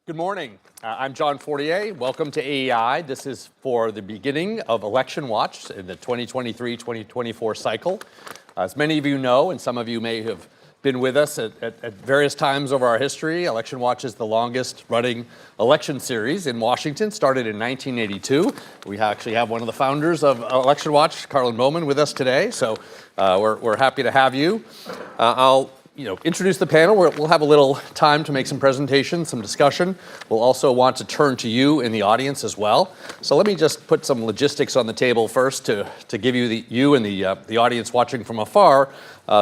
Good morning. I'm John Fortier. Welcome to AEI. This is for the beginning of Election Watch in the 2023-2024 cycle. As many of you know, and some of you may have been with us at various times over our history, Election Watch is the longest running election series in Washington, started in 1982. We actually have one of the founders of Election Watch, Carlin Bowman, with us today, so we're happy to have you. I'll introduce the panel. We'll have a little time to make some presentations, some discussion. We'll also want to turn to you in the audience as well. So let me just put some logistics on the table first to give you and the audience watching from afar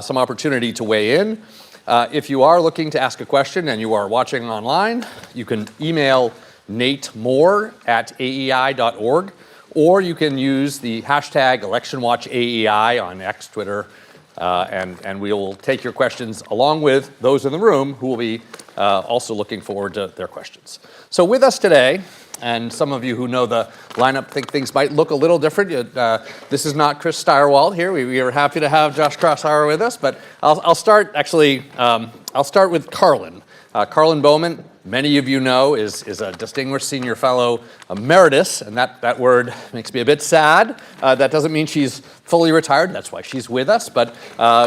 some opportunity to weigh in. If you are looking to ask a question and you are watching online, you can email natemoore@aei.org, or you can use the hashtag ElectionWatchAEI on X, Twitter, and we will take your questions along with those in the room who will be also looking forward to their questions. So with us today, and some of you who know the lineup think things might look a little different. This is not Chris Stirewalt here. We are happy to have Josh Crosshauer with us, but I'll start with Carlin. Carlin Bowman, many of you know, is a distinguished senior fellow emeritus, and that word makes me a bit sad. That doesn't mean she's fully retired. That's why she's with us. But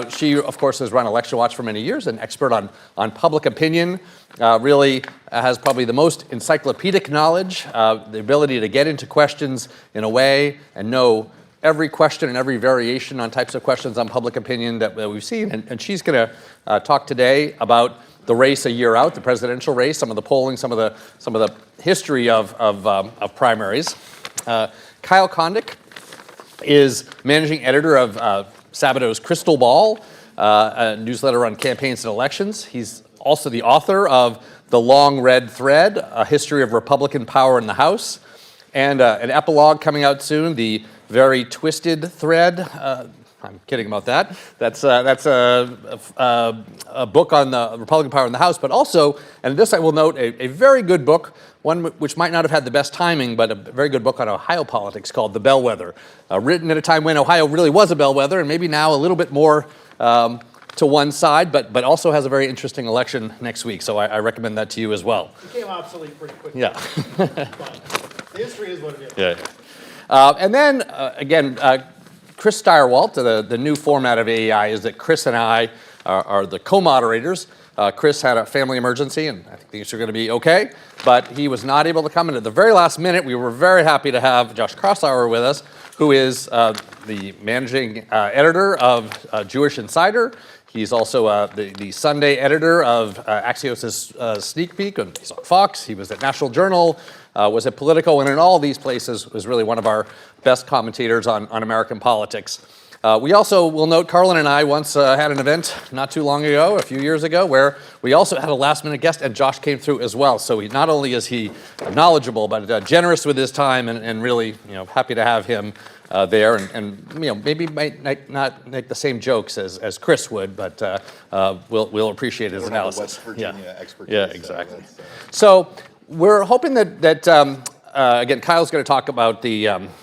she, of course, has run Election Watch for many years, an expert on public opinion, really has probably the most encyclopedic knowledge, the ability to get into questions in a way and know every question and every variation on types of questions on public opinion that we've seen. And she's going to talk today about the race a year out, the presidential race, some of the polling, some of the history of primaries. Kyle Kondik is managing editor of Sabato's Crystal Ball, a newsletter on campaigns and elections. He's also the author of The Long Red Thread, A History of Republican Power in the House, and an epilogue coming out soon, The Very Twisted Thread. I'm kidding about that. That's a book on the Republican power in the House, but also, and this I will note, a very good book, one which might not have had the best timing, but a very good book on Ohio politics called The Bellwether, written at a time when Ohio really was a bellwether, and maybe now a little bit more to one side, but also has a very interesting election next week. So I recommend that to you as well. It became obsolete pretty quickly. Yeah. But the history is what it is. Yeah. And then, again, Chris Stirewalt, the new format of AEI is that Chris and I are the co-moderators. Chris had a family emergency, and I think things are going to be okay, but he was not able to come. And at the very last minute, we were very happy to have Josh Crosshauer with us, who is the managing editor of Jewish Insider. He's also the Sunday editor of Axios' Sneak Peek. He's on Fox. He was at National Journal, was at Politico, and in all these places was really one of our best commentators on American politics. We also will note Carlin and I once had an event not too long ago, a few years ago, where we also had a last-minute guest, and Josh came through as well. So not only is he knowledgeable, but generous with his time, and really happy to have him there, and maybe might not make the same jokes as Chris would, but we'll appreciate his analysis. West Virginia expertise. Yeah, exactly. So we're hoping that again, Kyle's going to talk about the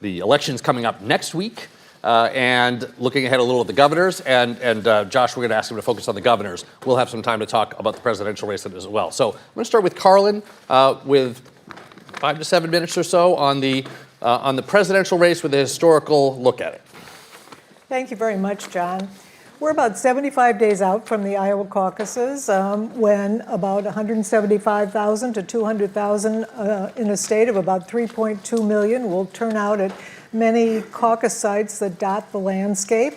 elections coming up next week, and looking ahead a little at the governors, and Josh, we're going to ask him to focus on the governors. We'll have some time to talk about the presidential race as well. So I'm going to start with Carlin with 5 to 7 minutes or so on the presidential race with a historical look at it. Thank you very much, John. We're about 75 days out from the Iowa caucuses, when about 175,000 to 200,000 in a state of about 3.2 million will turn out at many caucus sites that dot the landscape.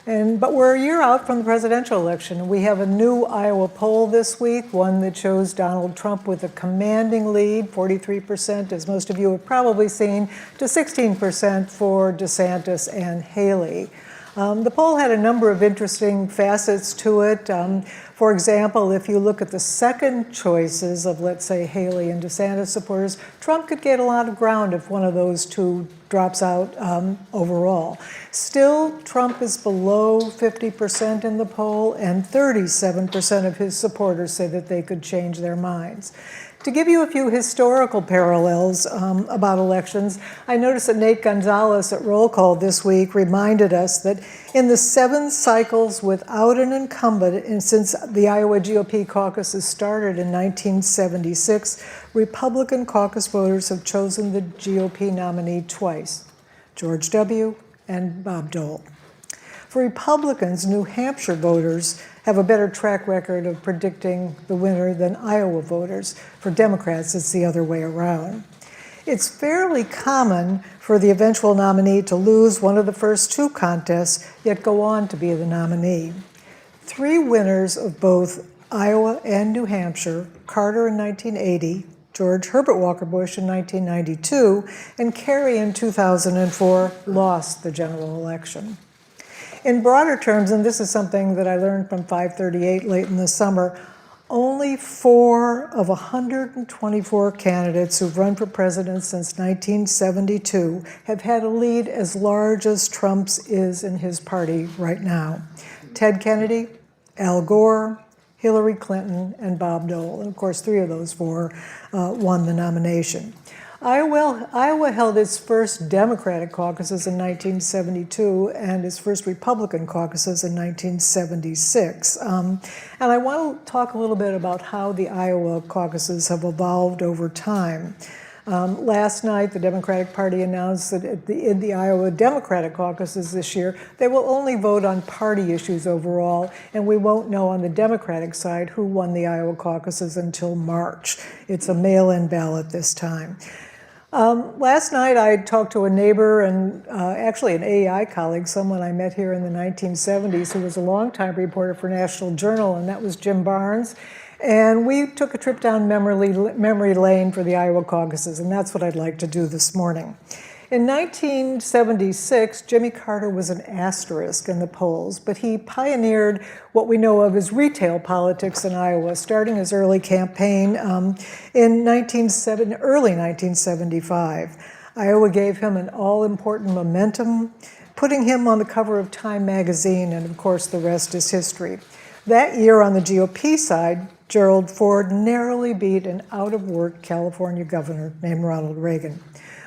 But we're a year out from the presidential election. We have a new Iowa poll this week, one that shows Donald Trump with a commanding lead, 43%, as most of you have probably seen, to 16% for DeSantis and Haley. The poll had a number of interesting facets to it. For example, if you look at the second choices of, let's say, Haley and DeSantis supporters, Trump could get a lot of ground if one of those two drops out overall. Still, Trump is below 50% in the poll, and 37% of his supporters say that they could change their minds. To give you a few historical parallels about elections, I noticed that Nate Gonzalez at Roll Call this week reminded us that in the 7 cycles without an incumbent, and since the Iowa GOP caucuses started in 1976, Republican caucus voters have chosen the GOP nominee twice, George W. and Bob Dole. For Republicans, New Hampshire voters have a better track record of predicting the winner than Iowa voters. For Democrats, it's the other way around. It's fairly common for the eventual nominee to lose one of the first 2 contests, yet go on to be the nominee. 3 winners of both Iowa and New Hampshire, Carter in 1980, George Herbert Walker Bush in 1992, and Kerry in 2004, lost the general election. In broader terms, and this is something that I learned from 538 late in the summer, only 4 of 124 candidates who've run for president since 1972 have had a lead as large as Trump's is in his party right now. Ted Kennedy, Al Gore, Hillary Clinton, and Bob Dole. And of course, 3 of those 4 won the nomination. Iowa held its first Democratic caucuses in 1972 and its first Republican caucuses in 1976. And I want to talk a little bit about how the Iowa caucuses have evolved over time. Last night, the Democratic Party announced that in the Iowa Democratic caucuses this year, they will only vote on party issues overall, and we won't know on the Democratic side who won the Iowa caucuses until March. It's a mail-in ballot this time. Last night, I talked to a neighbor and actually an AEI colleague, someone I met here in the 1970s, who was a longtime reporter for National Journal, and that was Jim Barnes. And we took a trip down memory lane for the Iowa caucuses, and that's what I'd like to do this morning. In 1976, Jimmy Carter was an asterisk in the polls, but he pioneered what we know of as retail politics in Iowa, starting his early campaign in early 1975. Iowa gave him an all-important momentum, putting him on the cover of Time magazine, and of course the rest is history. That year on the GOP side, Gerald Ford narrowly beat an out-of-work California governor named Ronald Reagan.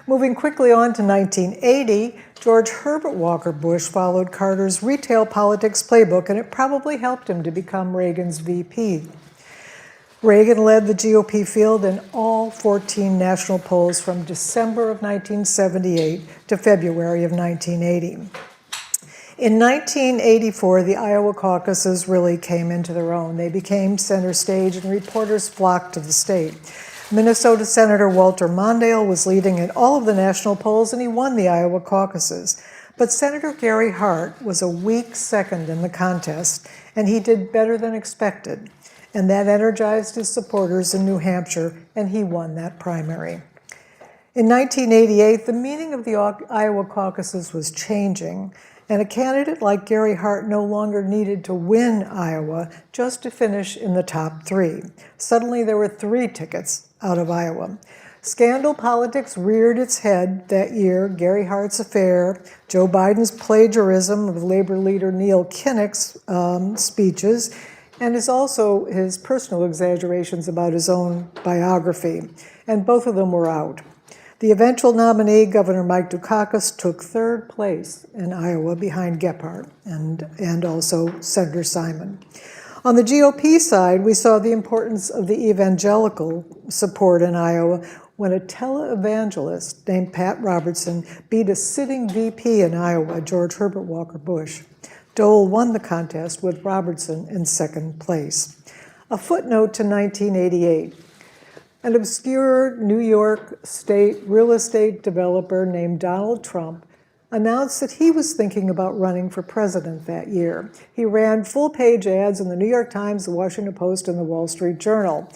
Moving quickly on to 1980, George Herbert Walker Bush followed Carter's retail politics playbook, and it probably helped him to become Reagan's VP. Reagan led the GOP field in all 14 national polls from December of 1978 to February of 1980. In 1984, the Iowa caucuses really came into their own. They became center stage, and reporters flocked to the state. Minnesota Senator Walter Mondale was leading in all of the national polls, and he won the Iowa caucuses. But Senator Gary Hart was a weak second in the contest, and he did better than expected. And that energized his supporters in New Hampshire, and he won that primary. In 1988, the meaning of the Iowa caucuses was changing, and a candidate like Gary Hart no longer needed to win Iowa just to finish in the top 3. Suddenly, there were 3 tickets out of Iowa. Scandal politics reared its head that year. Gary Hart's affair, Joe Biden's plagiarism of Labor leader Neil Kinnock's speeches, and also his personal exaggerations about his own biography. And both of them were out. The eventual nominee, Governor Mike Dukakis, took 3rd place in Iowa behind Gephardt and also Senator Simon. On the GOP side, we saw the importance of the evangelical support in Iowa when a televangelist named Pat Robertson beat a sitting VP in Iowa, George Herbert Walker Bush. Dole won the contest with Robertson in 2nd place. A footnote to 1988. An obscure New York State real estate developer named Donald Trump announced that he was thinking about running for president that year. He ran full-page ads in the New York Times, the Washington Post, and the Wall Street Journal.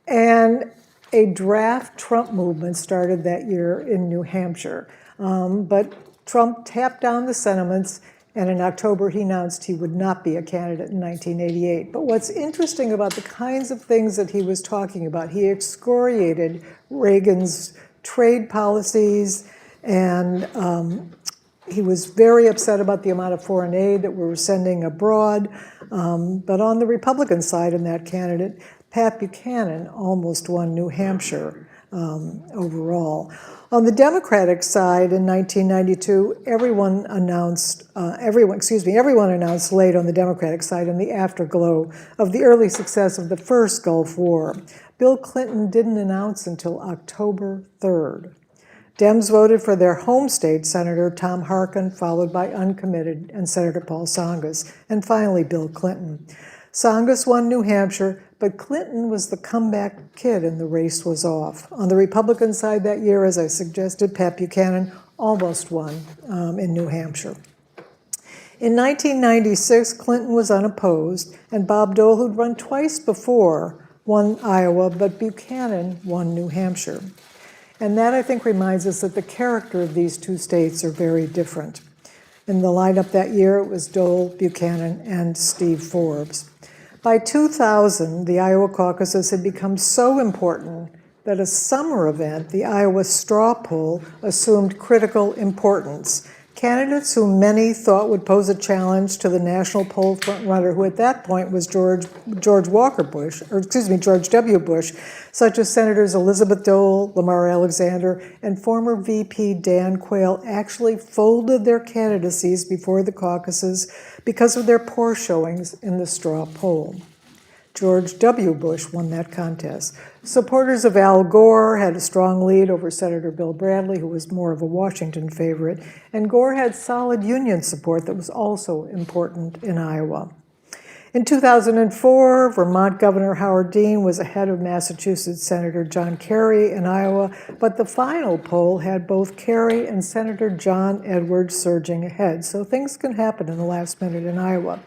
And a draft Trump movement started that year in New Hampshire. But Trump tapped down the sentiments, and in October he announced he would not be a candidate in 1988. But what's interesting about the kinds of things that he was talking about, he excoriated Reagan's trade policies and He was very upset about the amount of foreign aid that we were sending abroad. But on the Republican side in that candidate, Pat Buchanan almost won New Hampshire overall. On the Democratic side in 1992, everyone announced late on the Democratic side in the afterglow of the early success of the first Gulf War. Bill Clinton didn't announce until October 3rd. Dems voted for their home state Senator Tom Harkin, followed by uncommitted and Senator Paul Tsongas, and finally Bill Clinton. Tsongas won New Hampshire, but Clinton was the comeback kid and the race was off. On the Republican side that year, as I suggested, Pat Buchanan almost won in New Hampshire. In 1996, Clinton was unopposed, and Bob Dole, who'd run twice before, won Iowa, but Buchanan won New Hampshire. And that, I think, reminds us that the character of these two states are very different. In the lineup that year, it was Dole, Buchanan, and Steve Forbes. By 2000, the Iowa caucuses had become so important that a summer event, the Iowa straw poll, assumed critical importance. Candidates who many thought would pose a challenge to the national poll frontrunner, who at that point was George W. Bush, such as Senators Elizabeth Dole, Lamar Alexander, and former VP Dan Quayle, actually folded their candidacies before the caucuses because of their poor showings in the straw poll. George W. Bush won that contest. Supporters of Al Gore had a strong lead over Senator Bill Bradley, who was more of a Washington favorite, and Gore had solid union support that was also important in Iowa. In 2004, Vermont Governor Howard Dean was ahead of Massachusetts Senator John Kerry in Iowa, but the final poll had both Kerry and Senator John Edwards surging ahead, so things can happen in the last minute in Iowa.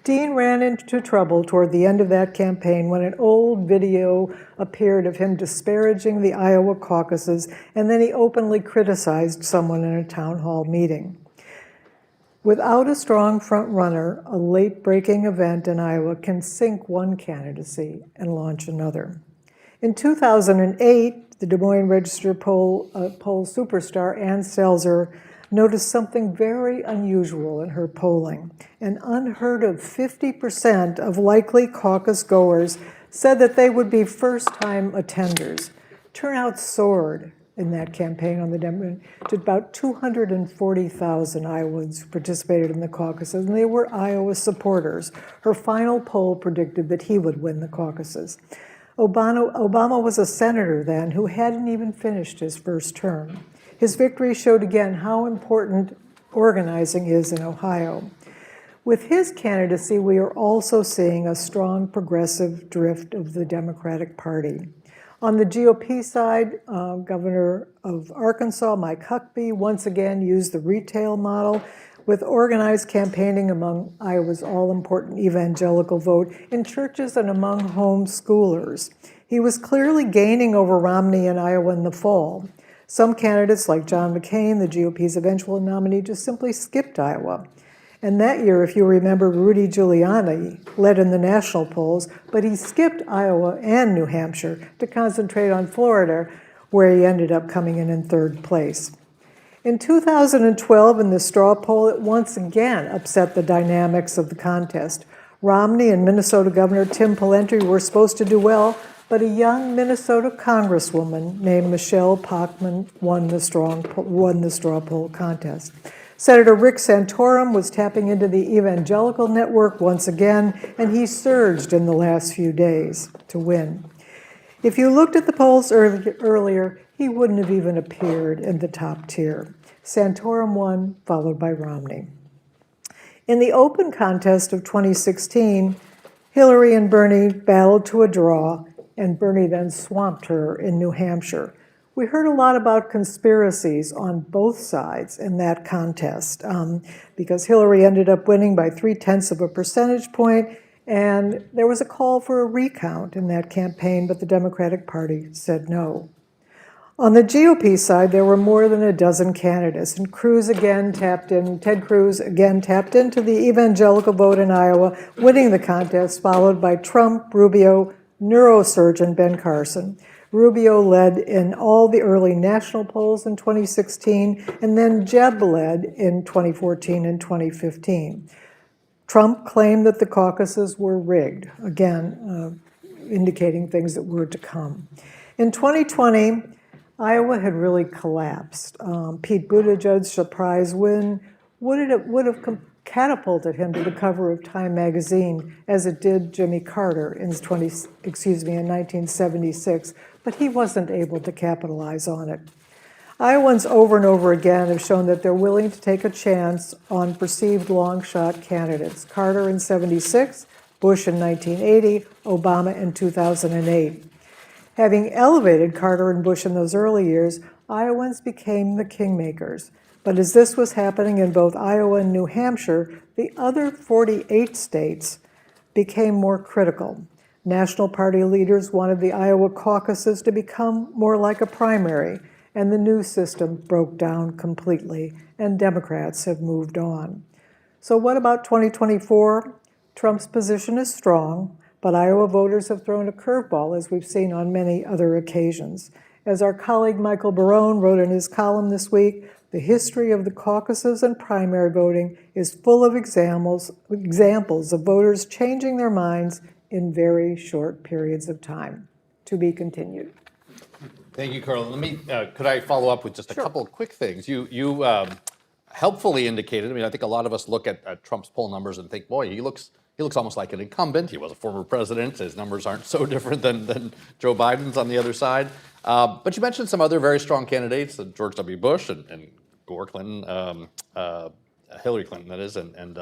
Dean ran into trouble toward the end of that campaign when an old video appeared of him disparaging the Iowa caucuses, and then he openly criticized someone in a town hall meeting. Without a strong front runner, a late-breaking event in Iowa can sink one candidacy and launch another. In 2008, the Des Moines Register poll superstar Ann Stelzer noticed something very unusual in her polling. An unheard of 50% of likely caucus goers said that they would be first-time attenders. Turnout soared in that campaign on the Democrat to about 240,000 Iowans who participated in the caucuses, and they were Iowa supporters. Her final poll predicted that he would win the caucuses. Obama was a senator then who hadn't even finished his first term. His victory showed again how important organizing is in Ohio. With his candidacy, we are also seeing a strong progressive drift of the Democratic Party. On the GOP side, Governor of Arkansas, Mike Huckabee, once again used the retail model with organized campaigning among Iowa's all-important evangelical vote in churches and among homeschoolers. He was clearly gaining over Romney in Iowa in the fall. Some candidates, like John McCain, the GOP's eventual nominee, just simply skipped Iowa. And that year, if you remember, Rudy Giuliani led in the national polls, but he skipped Iowa and New Hampshire to concentrate on Florida, where he ended up coming in third place. In 2012, in the straw poll, it once again upset the dynamics of the contest. Romney and Minnesota Governor Tim Pawlenty were supposed to do well, but a young Minnesota congresswoman named Michelle Bachmann won the straw poll contest. Senator Rick Santorum was tapping into the evangelical network once again, and he surged in the last few days to win. If you looked at the polls earlier, he wouldn't have even appeared in the top tier. Santorum won, followed by Romney. In the open contest of 2016, Hillary and Bernie battled to a draw, and Bernie then swamped her in New Hampshire. We heard a lot about conspiracies on both sides in that contest because Hillary ended up winning by 0.3 of a percentage point, and there was a call for a recount in that campaign, but the Democratic Party said no. On the GOP side, there were more than a dozen candidates, and Ted Cruz again tapped into the evangelical vote in Iowa, winning the contest, followed by Trump, Rubio, neurosurgeon Ben Carson. Rubio led in all the early national polls in 2016, and then Jeb led in 2014 and 2015. Trump claimed that the caucuses were rigged, again, indicating things that were to come. In 2020, Iowa had really collapsed. Pete Buttigieg's surprise win would have catapulted him to the cover of Time magazine, as it did Jimmy Carter in 1976, but he wasn't able to capitalize on it. Iowans over and over again have shown that they're willing to take a chance on perceived long-shot candidates. Carter in 76, Bush in 1980, Obama in 2008. Having elevated Carter and Bush in those early years, Iowans became the kingmakers. But as this was happening in both Iowa and New Hampshire, the other 48 states became more critical. National party leaders wanted the Iowa caucuses to become more like a primary, and the new system broke down completely, and Democrats have moved on. So what about 2024? Trump's position is strong, but Iowa voters have thrown a curveball, as we've seen on many other occasions. As our colleague Michael Barone wrote in his column this week, the history of the caucuses and primary voting is full of examples of voters changing their minds in very short periods of time. To be continued. Thank you, Carla. Let me, could I follow up with just a couple of quick things? You helpfully indicated, I mean, I think a lot of us look at Trump's poll numbers and think, boy, he looks almost like an incumbent. He was a former president. His numbers aren't so different than Joe Biden's on the other side. But you mentioned some other very strong candidates, George W. Bush and Gore Clinton, Hillary Clinton, that is, and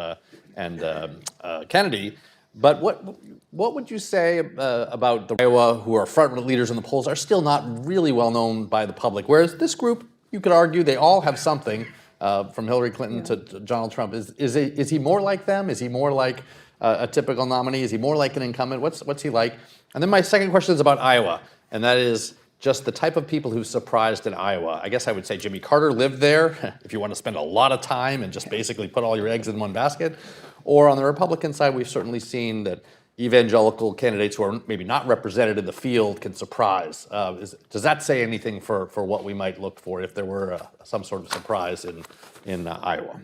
Kennedy. But what would you say about the Iowa, who are front leaders in the polls, are still not really well known by the public? Whereas this group, you could argue, they all have something, from Hillary Clinton to Donald Trump. Is he more like them? Is he more like a typical nominee? Is he more like an incumbent? What's he like? And then my second question is about Iowa, and that is just the type of people who surprised in Iowa. I guess I would say Jimmy Carter lived there, if you want to spend a lot of time and just basically put all your eggs in one basket. Or on the Republican side, we've certainly seen that evangelical candidates who are maybe not represented in the field can surprise. Does that say anything for what we might look for if there were some sort of surprise in Iowa?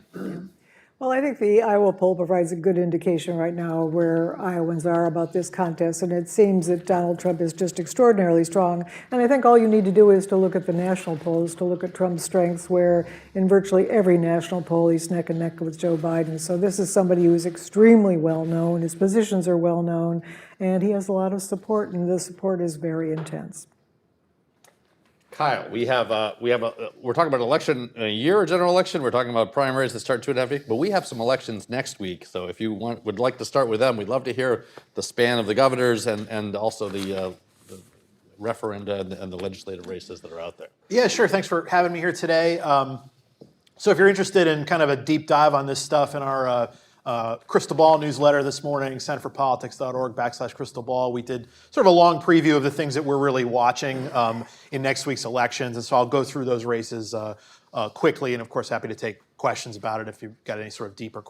Well, I think the Iowa poll provides a good indication right now of where Iowans are about this contest, and it seems that Donald Trump is just extraordinarily strong. And I think all you need to do is to look at the national polls, to look at Trump's strengths, where in virtually every national poll he's neck and neck with Joe Biden. So this is somebody who is extremely well known, his positions are well known, and he has a lot of support, and the support is very intense. Kyle, we're talking about election in a year, a general election. We're talking about primaries that start 2.5 weeks, but we have some elections next week. So if you would like to start with them, we'd love to hear the span of the governors and also the referenda and the legislative races that are out there. Yeah, sure. Thanks for having me here today. So if you're interested in kind of a deep dive on this stuff in our Crystal Ball newsletter this morning, centerforpolitics.org/Crystal Ball. We did sort of a long preview of the things that we're really watching in next week's elections. And so I'll go through those races quickly, and of course, happy to take questions about it if you've got any sort of deeper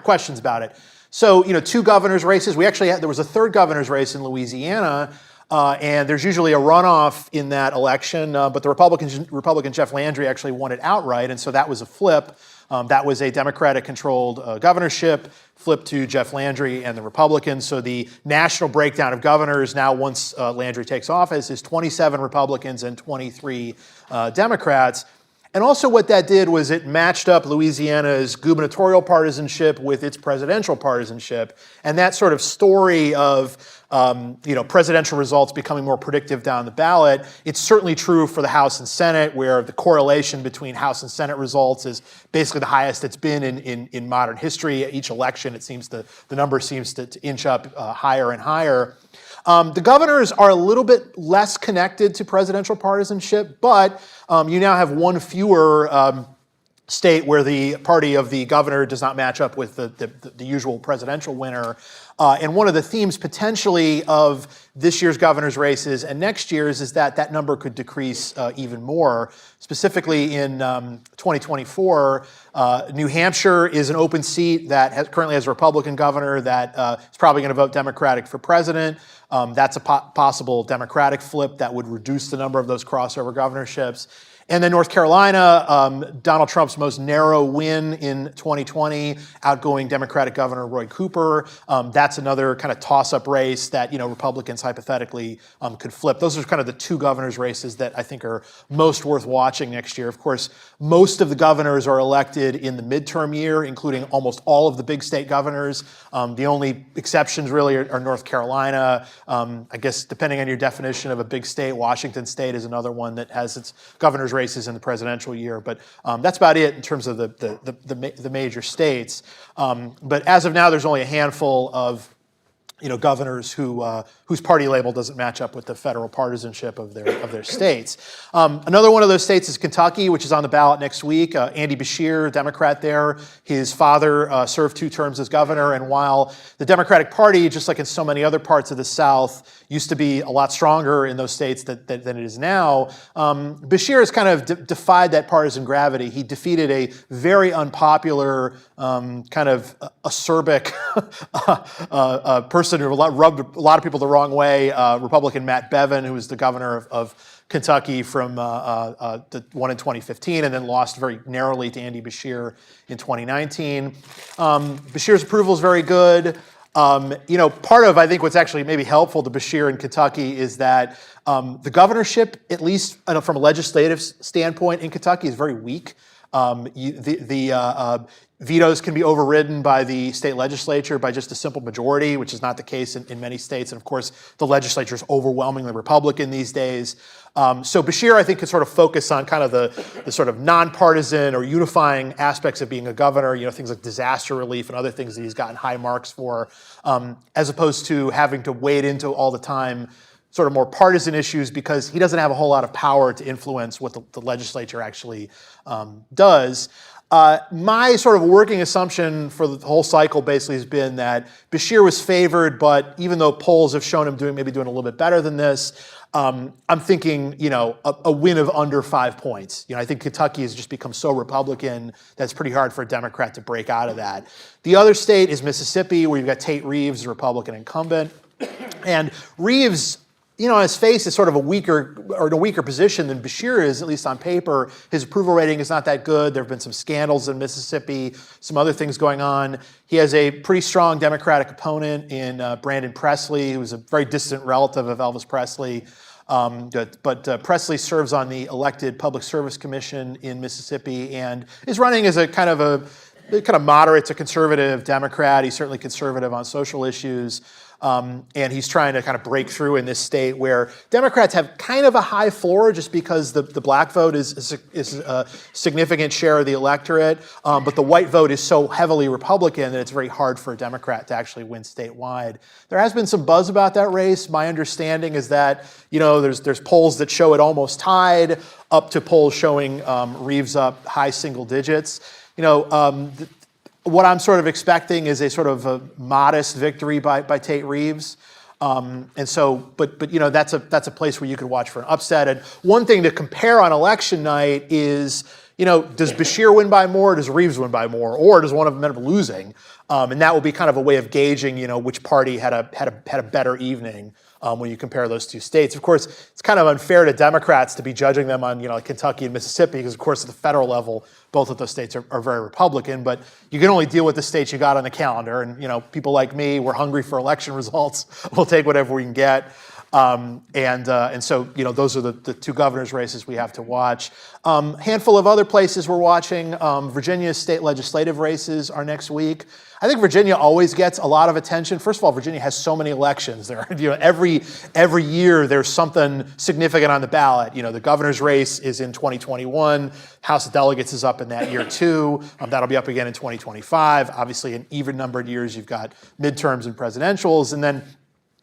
questions about it. So, two governor's races. There was a third governor's race in Louisiana, and there's usually a runoff in that election, but the Republican Jeff Landry actually won it outright, and so that was a flip. That was a Democratic-controlled governorship, flipped to Jeff Landry and the Republicans. So the national breakdown of governors now, once Landry takes office, is 27 Republicans and 23 Democrats. And also what that did was it matched up Louisiana's gubernatorial partisanship with its presidential partisanship. And that sort of story of presidential results becoming more predictive down the ballot, it's certainly true for the House and Senate, where the correlation between House and Senate results is basically the highest it's been in modern history. Each election, the number seems to inch up higher and higher. The governors are a little bit less connected to presidential partisanship, but you now have one fewer state where the party of the governor does not match up with the usual presidential winner. And one of the themes potentially of this year's governor's races and next year's is that number could decrease even more. Specifically in 2024, New Hampshire is an open seat that currently has a Republican governor that is probably going to vote Democratic for president. That's a possible Democratic flip that would reduce the number of those crossover governorships. And then North Carolina, Donald Trump's most narrow win in 2020, outgoing Democratic Governor Roy Cooper. That's another kind of toss-up race that Republicans hypothetically could flip. Those are kind of the two governor's races that I think are most worth watching next year. Of course, most of the governors are elected in the midterm year, including almost all of the big state governors. The only exceptions really are North Carolina. I guess depending on your definition of a big state, Washington State is another one that has its governor's races in the presidential year, but that's about it in terms of the major states. But as of now, there's only a handful of governors whose party label doesn't match up with the federal partisanship of their states. Another one of those states is Kentucky, which is on the ballot next week. Andy Beshear, Democrat there. His father served 2 terms as governor, and while the Democratic Party, just like in so many other parts of the South, used to be a lot stronger in those states than it is now, Beshear has kind of defied that partisan gravity. He defeated a very unpopular, kind of acerbic person who rubbed a lot of people the wrong way, Republican Matt Bevin, who was the governor of Kentucky from the one in 2015 and then lost very narrowly to Andy Beshear in 2019. Beshear's approval is very good. Part of, I think, what's actually maybe helpful to Beshear in Kentucky is that the governorship, at least from a legislative standpoint in Kentucky, is very weak. Vetoes can be overridden by the state legislature by just a simple majority, which is not the case in many states. And of course, the legislature is overwhelmingly Republican these days. So Beshear, I think, could sort of focus on kind of the sort of nonpartisan or unifying aspects of being a governor, things like disaster relief and other things that he's gotten high marks for, as opposed to having to wade into all the time sort of more partisan issues because he doesn't have a whole lot of power to influence what the legislature actually does. My sort of working assumption for the whole cycle basically has been that Beshear was favored, but even though polls have shown him maybe doing a little bit better than this, I'm thinking, a win of under 5 points. I think Kentucky has just become so Republican that it's pretty hard for a Democrat to break out of that. The other state is Mississippi, where you've got Tate Reeves, the Republican incumbent. And Reeves, on his face is sort of in a weaker position than Beshear is, at least on paper. His approval rating is not that good. There have been some scandals in Mississippi, some other things going on. He has a pretty strong Democratic opponent in Brandon Presley, who's a very distant relative of Elvis Presley. But Presley serves on the elected Public Service Commission in Mississippi and is running as a kind of moderate to conservative Democrat. He's certainly conservative on social issues. And he's trying to kind of break through in this state where Democrats have kind of a high floor just because the black vote is a significant share of the electorate, but the white vote is so heavily Republican that it's very hard for a Democrat to actually win statewide. There has been some buzz about that race. My understanding is that there's polls that show it almost tied, up to polls showing Reeves up high single digits. What I'm sort of expecting is a sort of a modest victory by Tate Reeves. And so, but that's a place where you could watch for an upset. And one thing to compare on election night is, does Beshear win by more, or does Reeves win by more, or does one of them end up losing? And that will be kind of a way of gauging, which party had a better evening when you compare those two states. Of course, it's kind of unfair to Democrats to be judging them on, like Kentucky and Mississippi, because of course at the federal level, both of those states are very Republican, but you can only deal with the states you got on the calendar. And, people like me, we're hungry for election results. We'll take whatever we can get. And so, those are the two governor's races we have to watch. Handful of other places we're watching. Virginia's state legislative races are next week. I think Virginia always gets a lot of attention. First of all, Virginia has so many elections. There, every year there's something significant on the ballot. The governor's race is in 2021. House of Delegates is up in that year too. That'll be up again in 2025. Obviously, in even-numbered years, you've got midterms and presidentials, and then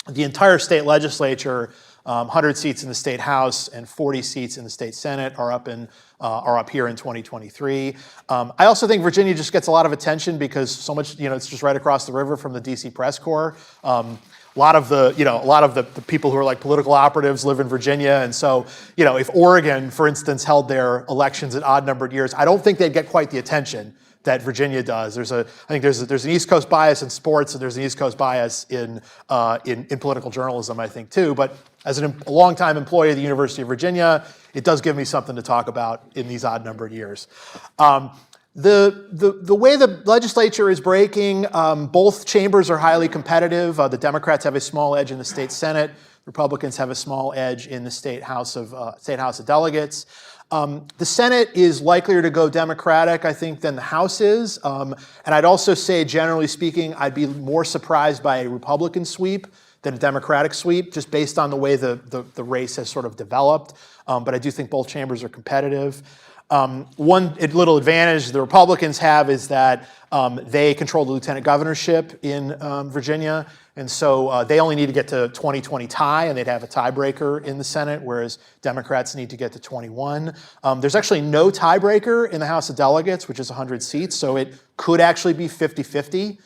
the entire state legislature 100 seats in the state House and 40 seats in the state Senate are up here in 2023. I also think Virginia just gets a lot of attention because so much, it's just right across the river from the DC press corps. A lot of the people who are like political operatives live in Virginia, and so if Oregon, for instance, held their elections in odd-numbered years, I don't think they'd get quite the attention that Virginia does. I think there's an East Coast bias in sports, and there's an East Coast bias in political journalism, I think too. But as a longtime employee of the University of Virginia, it does give me something to talk about in these odd-numbered years. The way the legislature is breaking, both chambers are highly competitive. The Democrats have a small edge in the state Senate. Republicans have a small edge in the state House of Delegates. The Senate is likelier to go Democratic, I think, than the House is. And I'd also say, generally speaking, I'd be more surprised by a Republican sweep than a Democratic sweep, just based on the way the race has sort of developed. But I do think both chambers are competitive. One little advantage the Republicans have is that they control the lieutenant governorship in Virginia, and so they only need to get to 20-20 tie, and they'd have a tiebreaker in the Senate, whereas Democrats need to get to 21. There's actually no tiebreaker in the House of Delegates, which is 100 seats, so it could actually be 50-50.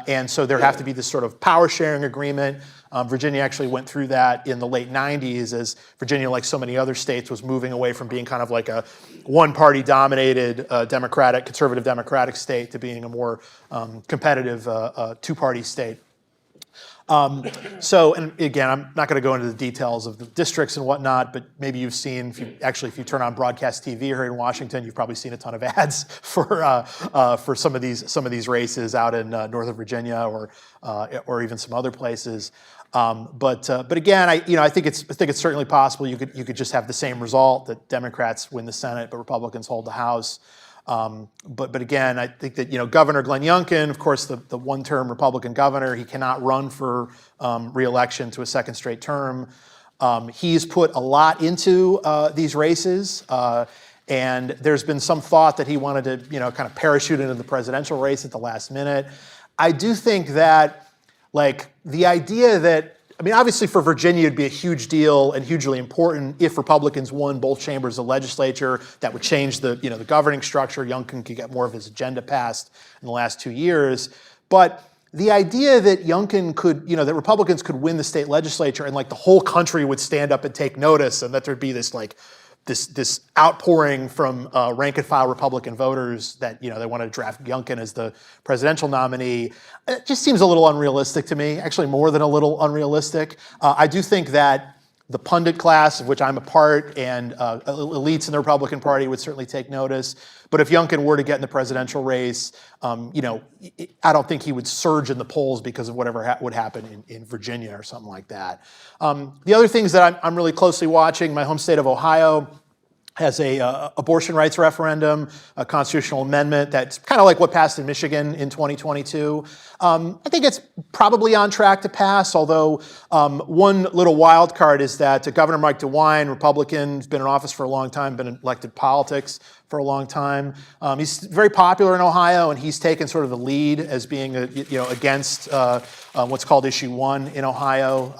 And so there have to be this sort of power sharing agreement. Virginia actually went through that in the late 90s as Virginia, like so many other states, was moving away from being kind of like a one-party dominated conservative democratic state to being a more competitive two-party state. And again, I'm not going to go into the details of the districts and whatnot, but maybe you've seen, if you turn on broadcast TV here in Washington, you've probably seen a ton of ads for some of these races out in Northern Virginia or even some other places. But again, I think it's certainly possible you could just have the same result, that Democrats win the Senate but Republicans hold the House. But again, I think that Governor Glenn Youngkin, of course, the one-term Republican governor, he cannot run for re-election to a second straight term. He's put a lot into these races, and there's been some thought that he wanted to kind of parachute into the presidential race at the last minute. I do think that the idea that, obviously for Virginia, it'd be a huge deal and hugely important if Republicans won both chambers of the legislature. That would change the governing structure. Youngkin could get more of his agenda passed in the last 2 years. But the idea that Youngkin could, that Republicans could win the state legislature and the whole country would stand up and take notice, and that there'd be this this outpouring from rank and file Republican voters that they want to draft Youngkin as the presidential nominee, it just seems a little unrealistic to me. Actually, more than a little unrealistic. I do think that the pundit class, of which I'm a part, and elites in the Republican Party would certainly take notice. But if Youngkin were to get in the presidential race, I don't think he would surge in the polls because of whatever would happen in Virginia or something like that. The other things that I'm really closely watching, my home state of Ohio has a abortion rights referendum, a constitutional amendment that's kind of like what passed in Michigan in 2022. I think it's probably on track to pass, although one little wild card is that Governor Mike DeWine, Republican, has been in office for a long time, been in elected politics for a long time. He's very popular in Ohio, and he's taken sort of the lead as being against what's called Issue 1 in Ohio,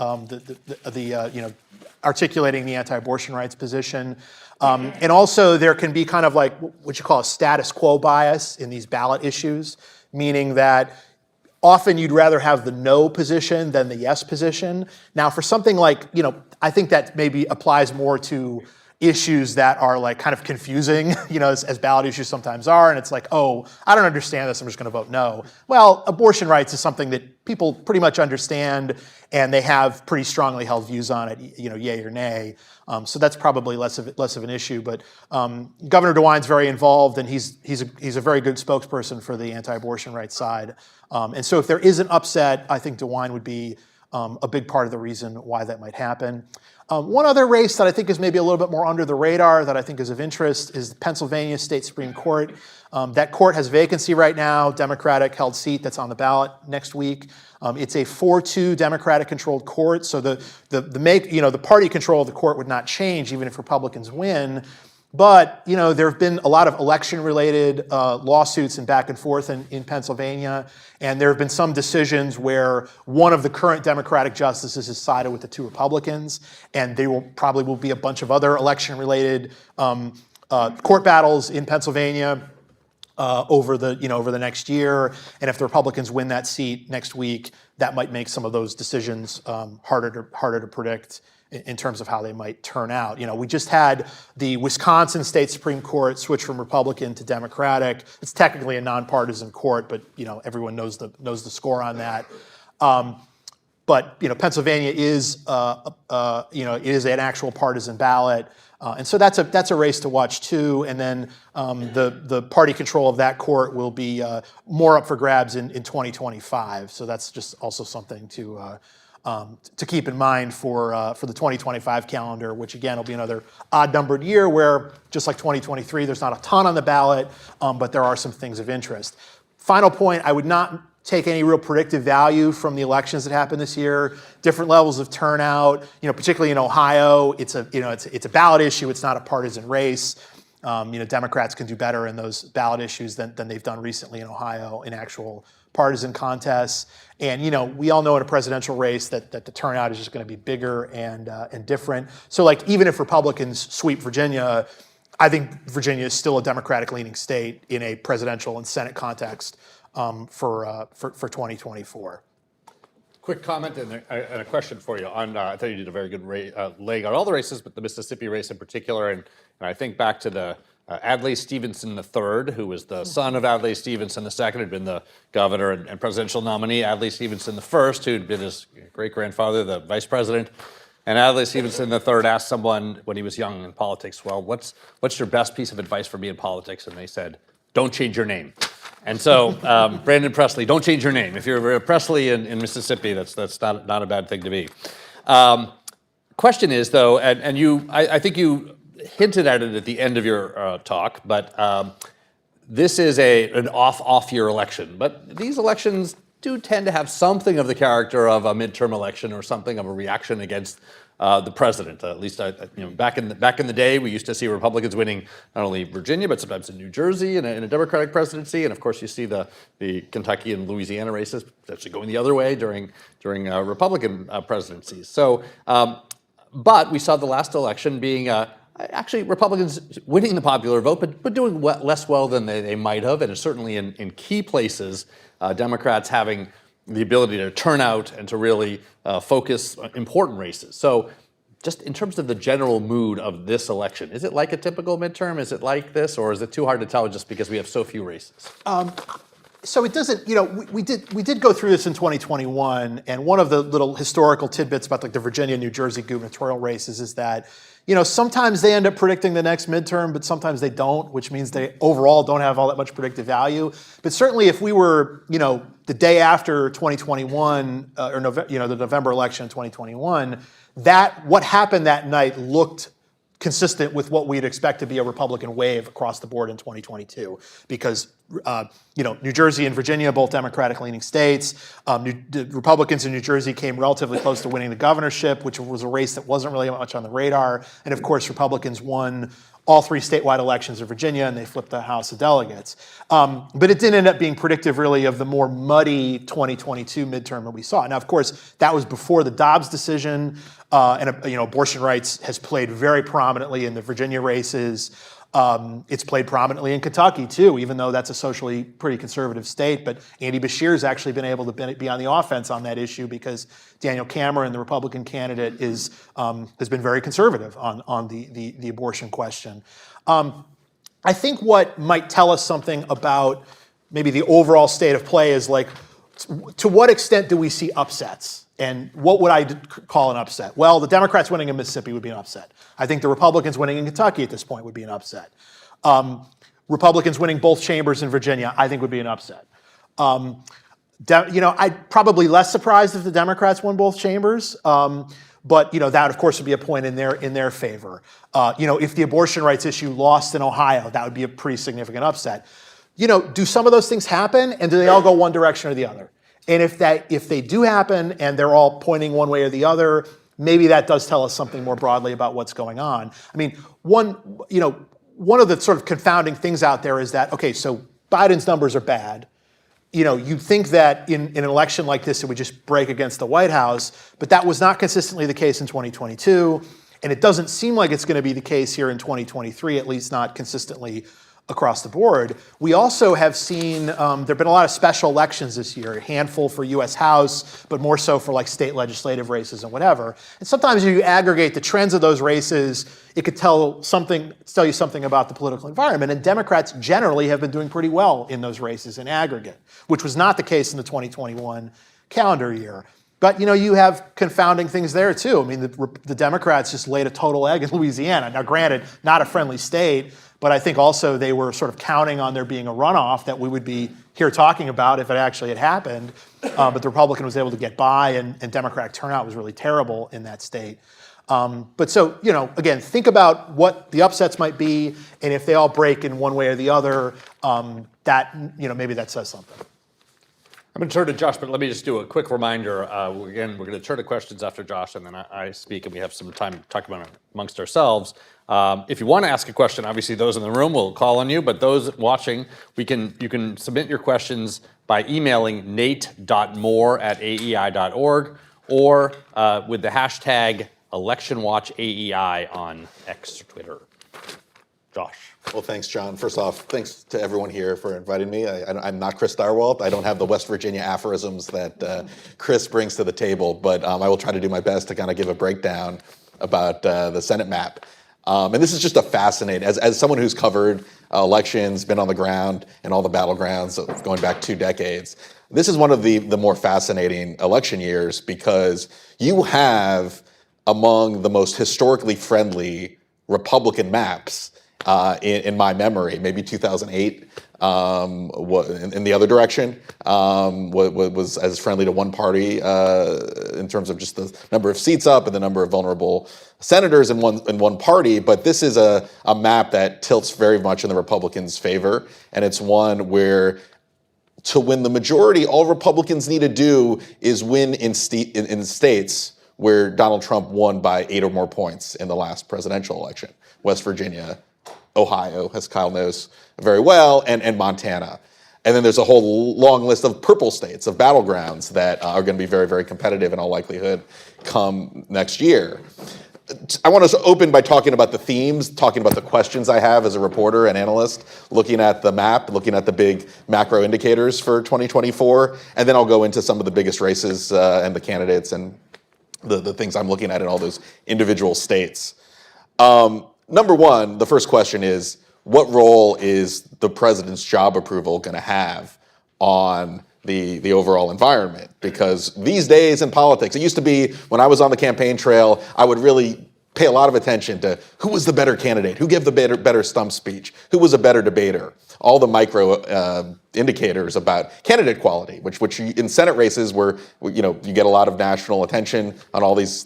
articulating the anti-abortion rights position. And also there can be kind of like what you call a status quo bias in these ballot issues, meaning that often you'd rather have the no position than the yes position. Now for something like, I think that maybe applies more to issues that are kind of confusing, as ballot issues sometimes are. And it's like, oh, I don't understand this, I'm just going to vote no. Well, abortion rights is something that people pretty much understand, and they have pretty strongly held views on it, yay or nay. So that's probably less of an issue. But Governor DeWine's very involved, and he's a very good spokesperson for the anti-abortion rights side. And so if there is an upset, I think DeWine would be a big part of the reason why that might happen. One other race that I think is maybe a little bit more under the radar that I think is of interest is the Pennsylvania State Supreme Court. That court has vacancy right now, Democratic held seat that's on the ballot next week. It's a 4-2 Democratic controlled court, so the party control of the court would not change even if Republicans win. But there have been a lot of election-related lawsuits and back and forth in Pennsylvania, and there have been some decisions where one of the current Democratic justices has sided with the two Republicans, and there probably will be a bunch of other election-related court battles in Pennsylvania over the next year. And if the Republicans win that seat next week, that might make some of those decisions harder to predict in terms of how they might turn out. We just had the Wisconsin State Supreme Court switch from Republican to Democratic. It's technically a nonpartisan court, but everyone knows the score on that. But Pennsylvania is is an actual partisan ballot, and so that's a race to watch too. And then the party control of that court will be more up for grabs in 2025. So that's just also something to keep in mind for the 2025 calendar, which again will be another odd-numbered year where, just like 2023, there's not a ton on the ballot, but there are some things of interest. Final point: I would not take any real predictive value from the elections that happened this year. Different levels of turnout, particularly in Ohio. It's a ballot issue. It's not a partisan race. Democrats can do better in those ballot issues than they've done recently in Ohio in actual partisan contests. And we all know in a presidential race that the turnout is just going to be bigger and different. So even if Republicans sweep Virginia, I think Virginia is still a Democratic-leaning state in a presidential and Senate context for 2024. Quick comment and a question for you on. I thought you did a very good leg on all the races, but the Mississippi race in particular. And I think back to the Adlai Stevenson III, who was the son of Adlai Stevenson II, had been the governor and presidential nominee. Adlai Stevenson I, who'd been his great-grandfather, the vice president. And Adlai Stevenson III asked someone when he was young in politics, well, what's your best piece of advice for me in politics? And they said, don't change your name. And so, Brandon Presley, don't change your name. If you're Presley in Mississippi, that's not a bad thing to be. Question is, though, and I think you hinted at it at the end of your talk, but this is an off-year election. But these elections do tend to have something of the character of a midterm election or something of a reaction against the president. At least, back in the day, we used to see Republicans winning not only Virginia but sometimes in New Jersey in a Democratic presidency, and of course you see the Kentucky and Louisiana races actually going the other way during Republican presidencies. So, but we saw the last election being actually Republicans winning the popular vote, but doing less well than they might have, and certainly in key places, Democrats having the ability to turn out and to really focus on important races. So just in terms of the general mood of this election, is it like a typical midterm? Is it like this, or is it too hard to tell just because we have so few races? So it doesn't, we did go through this in 2021, and one of the little historical tidbits about the Virginia, New Jersey gubernatorial races is that, sometimes they end up predicting the next midterm, but sometimes they don't, which means they overall don't have all that much predictive value. But certainly if we were, the day after 2021, or the November election in 2021, what happened that night looked consistent with what we'd expect to be a Republican wave across the board in 2022, because New Jersey and Virginia, both Democratic-leaning states. The Republicans in New Jersey came relatively close to winning the governorship, which was a race that wasn't really much on the radar. And of course, Republicans won all three statewide elections in Virginia, and they flipped the House of Delegates. But it didn't end up being predictive, really, of the more muddy 2022 midterm that we saw. Now, of course, that was before the Dobbs decision, and abortion rights has played very prominently in the Virginia races. It's played prominently in Kentucky, too, even though that's a socially pretty conservative state. But Andy Beshear's actually been able to be on the offense on that issue because Daniel Cameron, the Republican candidate, has been very conservative on the abortion question. I think what might tell us something about maybe the overall state of play is to what extent do we see upsets? And what would I call an upset? Well, the Democrats winning in Mississippi would be an upset. I think the Republicans winning in Kentucky at this point would be an upset. Republicans winning both chambers in Virginia, I think would be an upset. I'm probably less surprised if the Democrats won both chambers. But that, of course, would be a point in their favor. If the abortion rights issue lost in Ohio, that would be a pretty significant upset. Do some of those things happen, and do they all go one direction or the other? And if they do happen and they're all pointing one way or the other, maybe that does tell us something more broadly about what's going on. I mean, one one of the sort of confounding things out there is that, okay, so Biden's numbers are bad. You'd think that in an election like this, it would just break against the White House, but that was not consistently the case in 2022, and it doesn't seem like it's going to be the case here in 2023, at least not consistently across the board. We also have seen, there have been a lot of special elections this year, a handful for US House, but more so for like state legislative races and whatever. And sometimes if you aggregate the trends of those races, it could tell you something about the political environment. And Democrats generally have been doing pretty well in those races in aggregate, which was not the case in the 2021 calendar year. But you have confounding things there too. I mean, the Democrats just laid a total egg in Louisiana. Now, granted, not a friendly state, but I think also they were sort of counting on there being a runoff that we would be here talking about if it actually had happened. But the Republican was able to get by, and Democratic turnout was really terrible in that state. But so, again, think about what the upsets might be, and if they all break in one way or the other, maybe that says something. I'm going to turn to Josh, but let me just do a quick reminder. Again, we're going to turn to questions after Josh, and then I speak, and we have some time to talk about it amongst ourselves. If you want to ask a question, obviously those in the room will call on you, but those watching, you can submit your questions by emailing nate.moore@aei.org or with the hashtag ElectionWatchAEI on X or Twitter. Josh. Well, thanks, John. First off, thanks to everyone here for inviting me. I'm not Chris Starwalt. I don't have the West Virginia aphorisms that Chris brings to the table, but I will try to do my best to kind of give a breakdown about the Senate map. And this is just a fascinating, as someone who's covered elections, been on the ground in all the battlegrounds going back 2 decades, this is one of the more fascinating election years because you have among the most historically friendly Republican maps in my memory, maybe 2008 in the other direction was as friendly to one party in terms of just the number of seats up and the number of vulnerable senators in one party. But this is a map that tilts very much in the Republicans' favor, and it's one where to win the majority, all Republicans need to do is win in states where Donald Trump won by 8 or more points in the last presidential election. West Virginia, Ohio, as Kyle knows very well, and Montana. And then there's a whole long list of purple states, of battlegrounds that are going to be very, very competitive in all likelihood come next year. I want to open by talking about the themes, talking about the questions I have as a reporter and analyst, looking at the map, looking at the big macro indicators for 2024, and then I'll go into some of the biggest races and the candidates and the things I'm looking at in all those individual states. Number one, the first question is, what role is the president's job approval going to have on the overall environment? Because these days in politics, it used to be when I was on the campaign trail, I would really pay a lot of attention to who was the better candidate, who gave the better stump speech, who was a better debater, all the micro indicators about candidate quality, which in Senate races where you get a lot of national attention on all these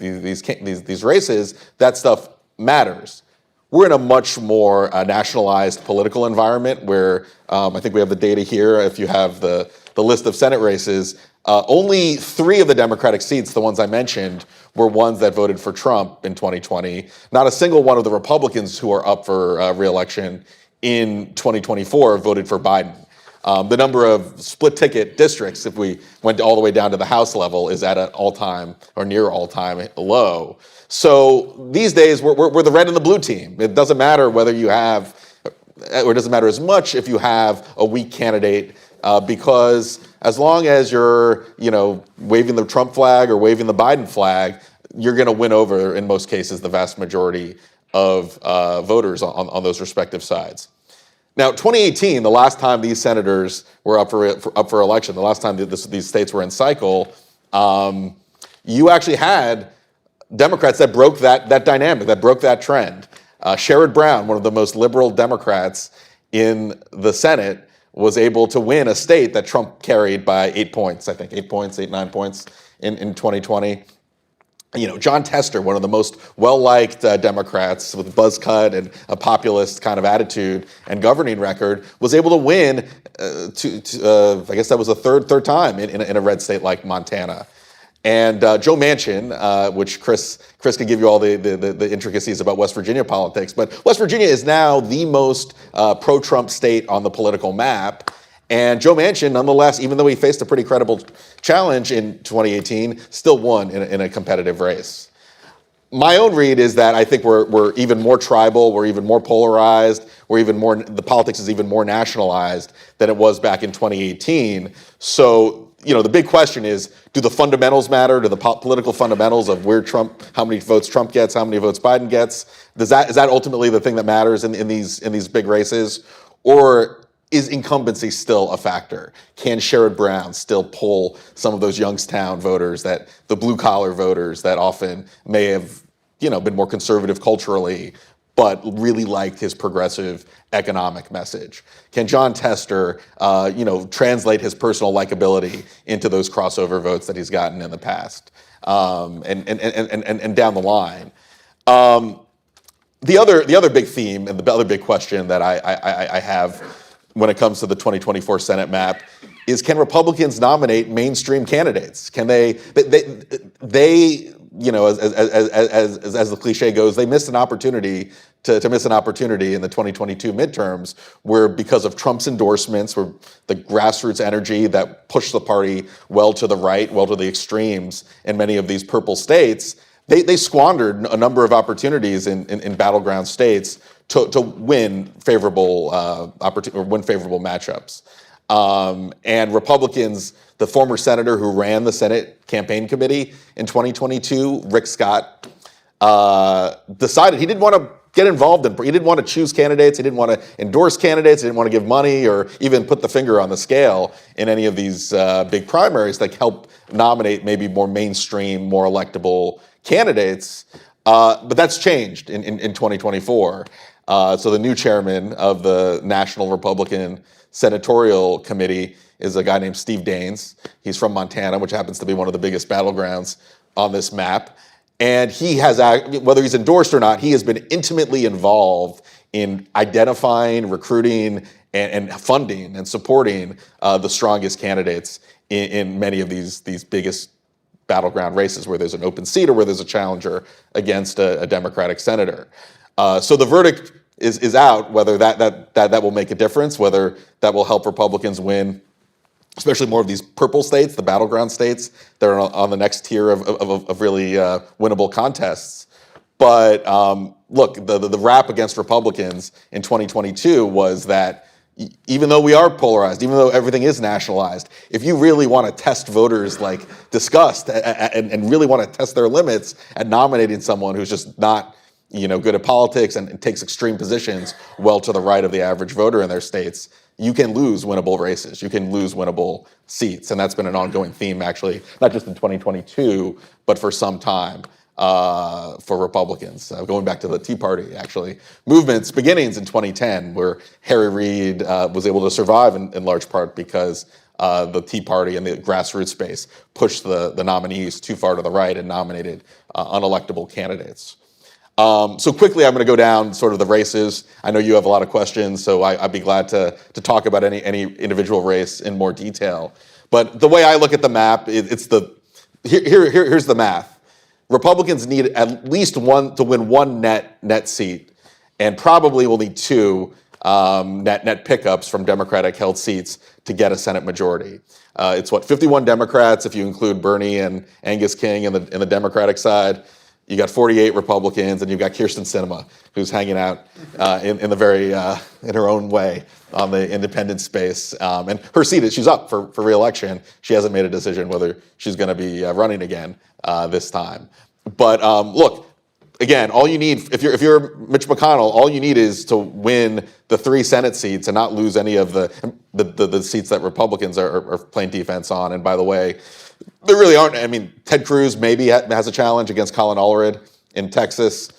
races, that stuff matters. We're in a much more nationalized political environment where I think we have the data here. If you have the list of Senate races, only 3 of the Democratic seats, the ones I mentioned, were ones that voted for Trump in 2020. Not a single one of the Republicans who are up for re-election in 2024 voted for Biden. The number of split ticket districts, if we went all the way down to the House level, is at an all-time or near all-time low. So these days, we're the red and the blue team. It doesn't matter whether you have, or it doesn't matter as much if you have a weak candidate, because as long as you're, waving the Trump flag or waving the Biden flag, you're going to win over, in most cases, the vast majority of voters on those respective sides. Now, 2018, the last time these senators were up for election, the last time these states were in cycle, you actually had Democrats that broke that dynamic, that broke that trend. Sherrod Brown, one of the most liberal Democrats in the Senate, was able to win a state that Trump carried by 8 points, I think, 9 points in 2020. John Tester, one of the most well-liked Democrats with a buzz cut and a populist kind of attitude and governing record, was able to win I guess that was the third time in a red state like Montana. And Joe Manchin, which Chris can give you all the intricacies about West Virginia politics, but West Virginia is now the most pro-Trump state on the political map. And Joe Manchin, nonetheless, even though he faced a pretty credible challenge in 2018, still won in a competitive race. My own read is that I think we're even more tribal, we're even more polarized, the politics is even more nationalized than it was back in 2018. So, the big question is, do the fundamentals matter? Do the political fundamentals of how many votes Trump gets, how many votes Biden gets? Is that ultimately the thing that matters in these big races? Or is incumbency still a factor? Can Sherrod Brown still pull some of those Youngstown voters, the blue collar voters that often may have, been more conservative culturally, but really liked his progressive economic message? Can John Tester, translate his personal likability into those crossover votes that he's gotten in the past, and down the line? The other big theme and the other big question that I have when it comes to the 2024 Senate map is, can Republicans nominate mainstream candidates? Can they as the cliche goes, they missed an opportunity to miss an opportunity in the 2022 midterms, where because of Trump's endorsements, where the grassroots energy that pushed the party well to the right, well to the extremes in many of these purple states, they squandered a number of opportunities in battleground states to win favorable favorable matchups. And Republicans, the former senator who ran the Senate campaign committee in 2022, Rick Scott, decided he didn't want to get involved he didn't want to choose candidates, he didn't want to endorse candidates, he didn't want to give money or even put the finger on the scale in any of these big primaries that help nominate maybe more mainstream, more electable candidates. But that's changed in 2024. So the new chairman of the National Republican Senatorial Committee is a guy named Steve Daines. He's from Montana, which happens to be one of the biggest battlegrounds on this map. And he has, whether he's endorsed or not, he has been intimately involved in identifying, recruiting, and funding and supporting the strongest candidates in many of these biggest battleground races where there's an open seat or where there's a challenger against a Democratic senator. So the verdict is out whether that will make a difference, whether that will help Republicans win, especially more of these purple states, the battleground states that are on the next tier of really winnable contests. But look, the rap against Republicans in 2022 was that even though we are polarized, even though everything is nationalized, if you really want to test voters like disgust and really want to test their limits at nominating someone who's just not good at politics and takes extreme positions well to the right of the average voter in their states, you can lose winnable races. You can lose winnable seats. And that's been an ongoing theme, actually, not just in 2022, but for some time for Republicans. Going back to the Tea Party, actually, movement's beginnings in 2010, where Harry Reid was able to survive in large part because the Tea Party and the grassroots space pushed the nominees too far to the right and nominated unelectable candidates. So quickly, I'm going to go down sort of the races. I know you have a lot of questions, so I'd be glad to talk about any individual race in more detail. But the way I look at the map, here's the math. Republicans need at least one to win one net seat, and probably will need two net pickups from Democratic-held seats to get a Senate majority. It's 51 Democrats if you include Bernie and Angus King in the Democratic side. You got 48 Republicans, and you've got Kyrsten Sinema, who's hanging out in her own way on the independent space. And her seat she's up for re-election. She hasn't made a decision whether she's going to be running again this time. But look, again, all you need, if you're Mitch McConnell, all you need is to win the 3 Senate seats and not lose any of the seats that Republicans are playing defense on. And by the way, there really aren't. I mean, Ted Cruz maybe has a challenge against Colin Allred in Texas.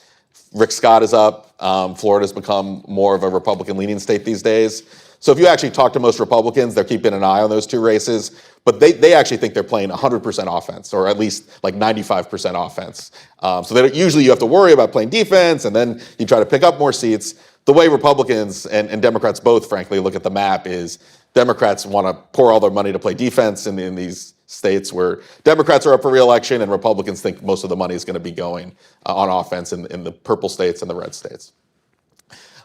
Rick Scott is up. Florida's become more of a Republican-leaning state these days. So if you actually talk to most Republicans, they're keeping an eye on those 2 races. But they actually think they're playing 100% offense, or at least like 95% offense. So usually you have to worry about playing defense, and then you try to pick up more seats. The way Republicans and Democrats both, frankly, look at the map is Democrats want to pour all their money to play defense in these states where Democrats are up for re-election and Republicans think most of the money is going to be going on offense in the purple states and the red states.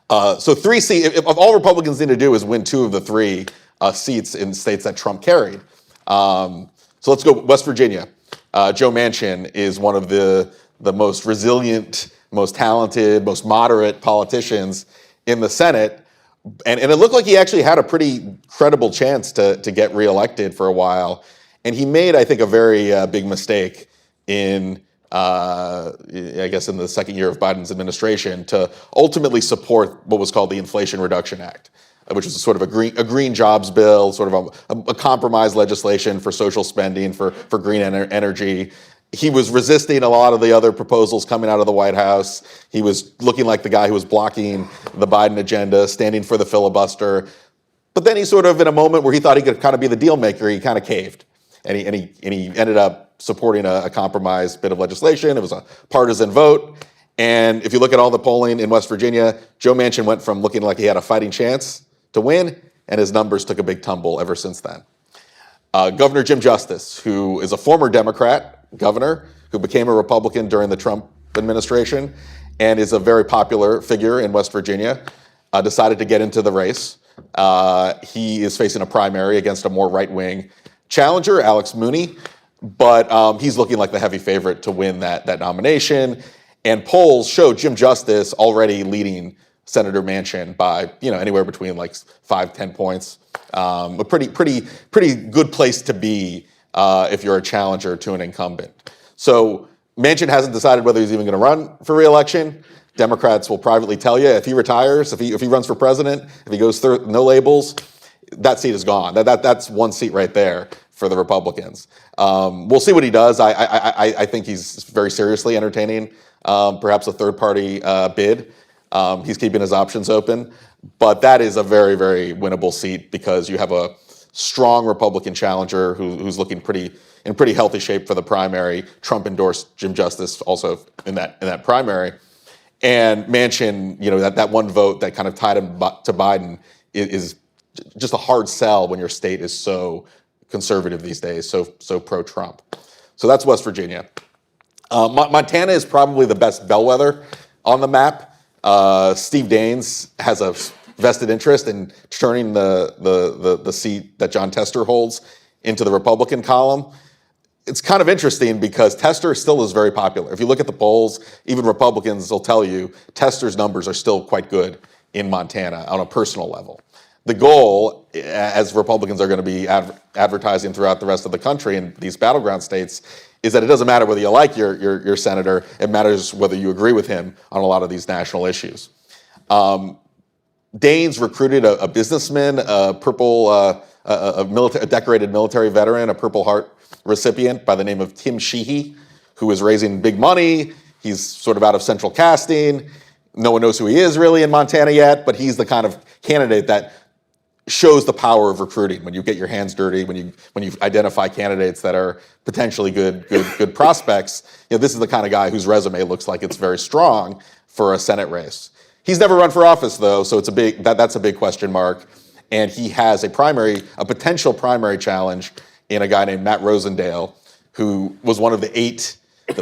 So 3 seats, if all Republicans need to do is win 2 of the 3 seats in states that Trump carried. So let's go West Virginia. Joe Manchin is one of the most resilient, most talented, most moderate politicians in the Senate. And it looked like he actually had a pretty credible chance to get reelected for a while. And he made, I think, a very big mistake in, I guess, in the second year of Biden's administration to ultimately support what was called the Inflation Reduction Act, which was sort of a green jobs bill, sort of a compromise legislation for social spending, for green energy. He was resisting a lot of the other proposals coming out of the White House. He was looking like the guy who was blocking the Biden agenda, standing for the filibuster. But then he sort of, in a moment where he thought he could kind of be the deal maker, he kind of caved. And he ended up supporting a compromise bit of legislation. It was a partisan vote. And if you look at all the polling in West Virginia, Joe Manchin went from looking like he had a fighting chance to win, and his numbers took a big tumble ever since then. Governor Jim Justice, who is a former Democrat governor who became a Republican during the Trump administration and is a very popular figure in West Virginia, decided to get into the race. He is facing a primary against a more right-wing challenger, Alex Mooney, but he's looking like the heavy favorite to win that nomination. And polls show Jim Justice already leading Senator Manchin by anywhere between like 5-10 points. A pretty good place to be if you're a challenger to an incumbent. So Manchin hasn't decided whether he's even going to run for re-election. Democrats will privately tell you if he retires, if he runs for president, if he goes through no labels, that seat is gone. That's one seat right there for the Republicans. We'll see what he does. I think he's very seriously entertaining perhaps a third-party bid. He's keeping his options open. But that is a very, very winnable seat because you have a strong Republican challenger who's looking in pretty healthy shape for the primary. Trump endorsed Jim Justice also in that primary. And Manchin, that one vote that kind of tied him to Biden is just a hard sell when your state is so conservative these days, so pro-Trump. So that's West Virginia. Montana is probably the best bellwether on the map. Steve Daines has a vested interest in turning the seat that John Tester holds into the Republican column. It's kind of interesting because Tester still is very popular. If you look at the polls, even Republicans will tell you Tester's numbers are still quite good in Montana on a personal level. The goal, as Republicans are going to be advertising throughout the rest of the country in these battleground states, is that it doesn't matter whether you like your senator, it matters whether you agree with him on a lot of these national issues. Daines recruited a businessman, a decorated military veteran, a Purple Heart recipient by the name of Tim Sheehy, who is raising big money. He's sort of out of central casting. No one knows who he is really in Montana yet, but he's the kind of candidate that shows the power of recruiting when you get your hands dirty, when you identify candidates that are potentially good prospects. This is the kind of guy whose resume looks like it's very strong for a Senate race. He's never run for office though, so that's a big question mark. And he has a potential primary challenge in a guy named Matt Rosendale, who was one of the 8,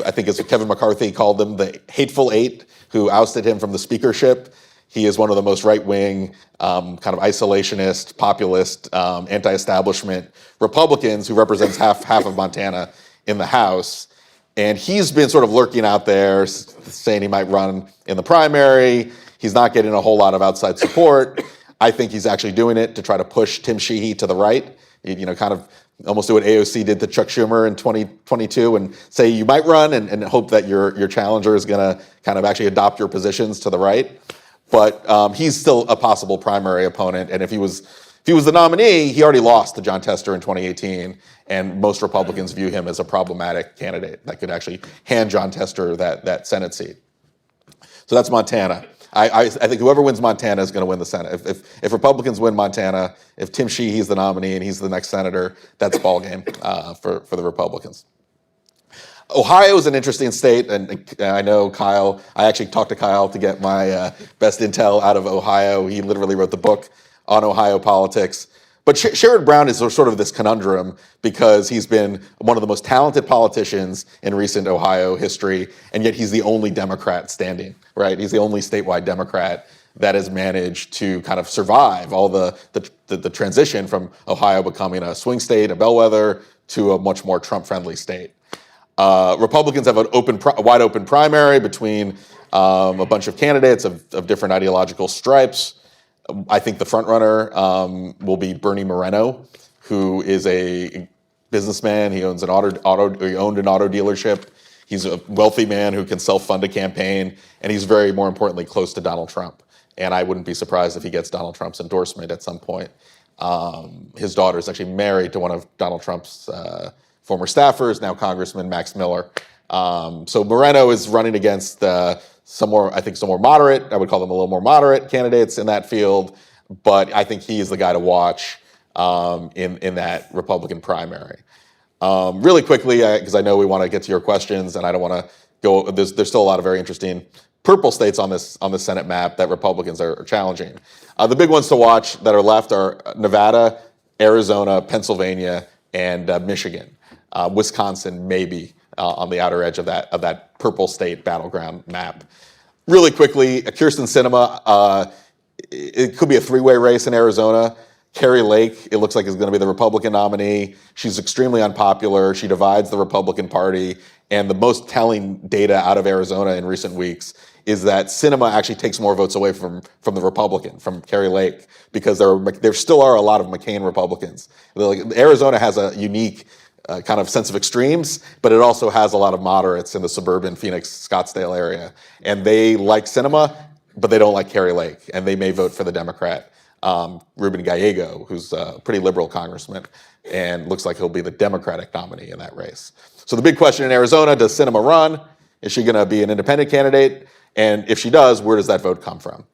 I think as Kevin McCarthy called them, the hateful 8, who ousted him from the speakership. He is one of the most right-wing, kind of isolationist, populist, anti-establishment Republicans who represents half of Montana in the House. And he's been sort of lurking out there, saying he might run in the primary. He's not getting a whole lot of outside support. I think he's actually doing it to try to push Tim Sheehy to the right, kind of almost do what AOC did to Chuck Schumer in 2022 and say you might run and hope that your challenger is going to kind of actually adopt your positions to the right. But he's still a possible primary opponent. And if he was the nominee, he already lost to John Tester in 2018. And most Republicans view him as a problematic candidate that could actually hand John Tester that Senate seat. So that's Montana. I think whoever wins Montana is going to win the Senate. If Republicans win Montana, if Tim Sheehy's the nominee and he's the next senator, that's ballgame for the Republicans. Ohio is an interesting state, and I know Kyle. I actually talked to Kyle to get my best intel out of Ohio. He literally wrote the book on Ohio politics. But Sherrod Brown is sort of this conundrum because he's been one of the most talented politicians in recent Ohio history, and yet he's the only Democrat standing, right? He's the only statewide Democrat that has managed to kind of survive all the transition from Ohio becoming a swing state, a bellwether, to a much more Trump-friendly state. Republicans have a wide open primary between a bunch of candidates of different ideological stripes. I think the front runner will be Bernie Moreno, who is a businessman. He owns he owned an auto dealership. He's a wealthy man who can self-fund a campaign, and he's more importantly, close to Donald Trump. And I wouldn't be surprised if he gets Donald Trump's endorsement at some point. His daughter is actually married to one of Donald Trump's former staffers, now Congressman Max Miller. So Moreno is running against some more moderate, I would call them a little more moderate candidates in that field, but I think he is the guy to watch in that Republican primary. Really quickly, because I know we want to get to your questions, and I don't want to go. There's still a lot of very interesting purple states on this Senate map that Republicans are challenging. The big ones to watch that are left are Nevada, Arizona, Pennsylvania, and Michigan. Wisconsin maybe on the outer edge of that purple state battleground map. Really quickly, Kyrsten Sinema, it could be a three-way race in Arizona. Carrie Lake, it looks like, is going to be the Republican nominee. She's extremely unpopular. She divides the Republican Party. And the most telling data out of Arizona in recent weeks is that Sinema actually takes more votes away from the Republican, from Carrie Lake, because there still are a lot of McCain Republicans. Arizona has a unique kind of sense of extremes, but it also has a lot of moderates in the suburban Phoenix, Scottsdale area. And they like Sinema, but they don't like Carrie Lake, and they may vote for the Democrat, Ruben Gallego, who's a pretty liberal congressman, and looks like he'll be the Democratic nominee in that race. So the big question in Arizona, does Sinema run? Is she going to be an independent candidate? And if she does, where does that vote come from?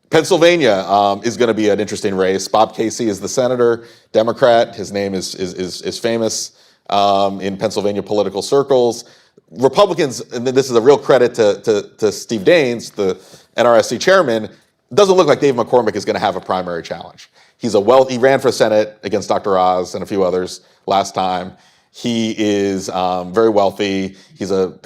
Pennsylvania is going to be an interesting race. Bob Casey is the senator, Democrat. His name is famous in Pennsylvania political circles. Republicans, and this is a real credit to Steve Daines, the NRSC chairman, doesn't look like Dave McCormick is going to have a primary challenge. He ran for Senate against Dr. Oz and a few others last time. He is very wealthy. He's a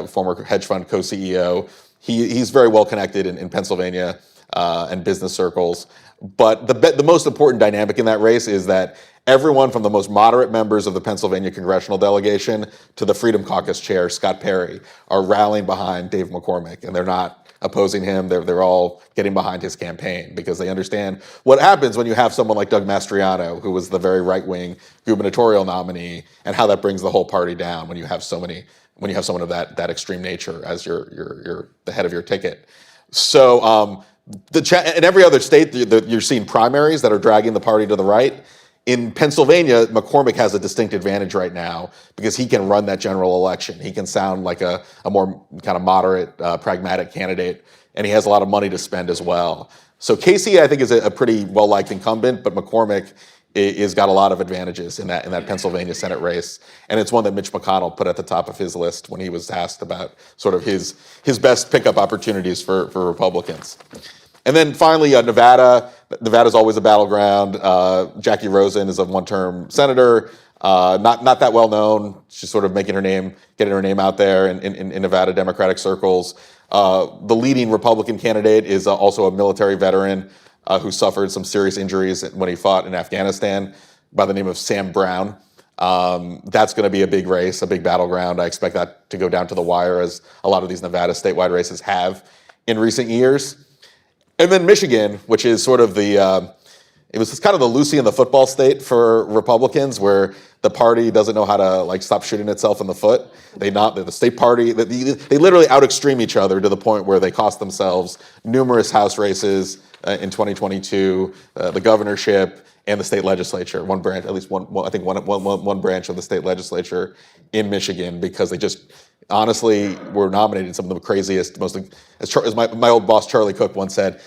former hedge fund co-CEO. He's very well connected in Pennsylvania and business circles. But the most important dynamic in that race is that everyone from the most moderate members of the Pennsylvania congressional delegation to the Freedom Caucus chair, Scott Perry, are rallying behind Dave McCormick, and they're not opposing him. They're all getting behind his campaign because they understand what happens when you have someone like Doug Mastriano, who was the very right-wing gubernatorial nominee, and how that brings the whole party down when you have someone of that extreme nature as the head of your ticket. So in every other state, you're seeing primaries that are dragging the party to the right. In Pennsylvania, McCormick has a distinct advantage right now because he can run that general election. He can sound like a more kind of moderate, pragmatic candidate, and he has a lot of money to spend as well. So Casey, I think, is a pretty well-liked incumbent, but McCormick is got a lot of advantages in that Pennsylvania Senate race, and it's one that Mitch McConnell put at the top of his list when he was asked about sort of his best pickup opportunities for Republicans. And then finally, Nevada. Nevada's always a battleground. Jackie Rosen is a one-term senator, not that well known. She's sort of getting her name out there in Nevada Democratic circles. The leading Republican candidate is also a military veteran who suffered some serious injuries when he fought in Afghanistan, by the name of Sam Brown. That's going to be a big race, a big battleground. I expect that to go down to the wire, as a lot of these Nevada statewide races have in recent years. And then Michigan, which is sort of it was kind of the Lucy in the football state for Republicans, where the party doesn't know how to stop shooting itself in the foot. The state party, they literally out-extreme each other to the point where they cost themselves numerous House races in 2022, the governorship and the state legislature. One branch, at least one branch of the state legislature in Michigan, because they just honestly were nominated some of the craziest, as my old boss Charlie Cook once said,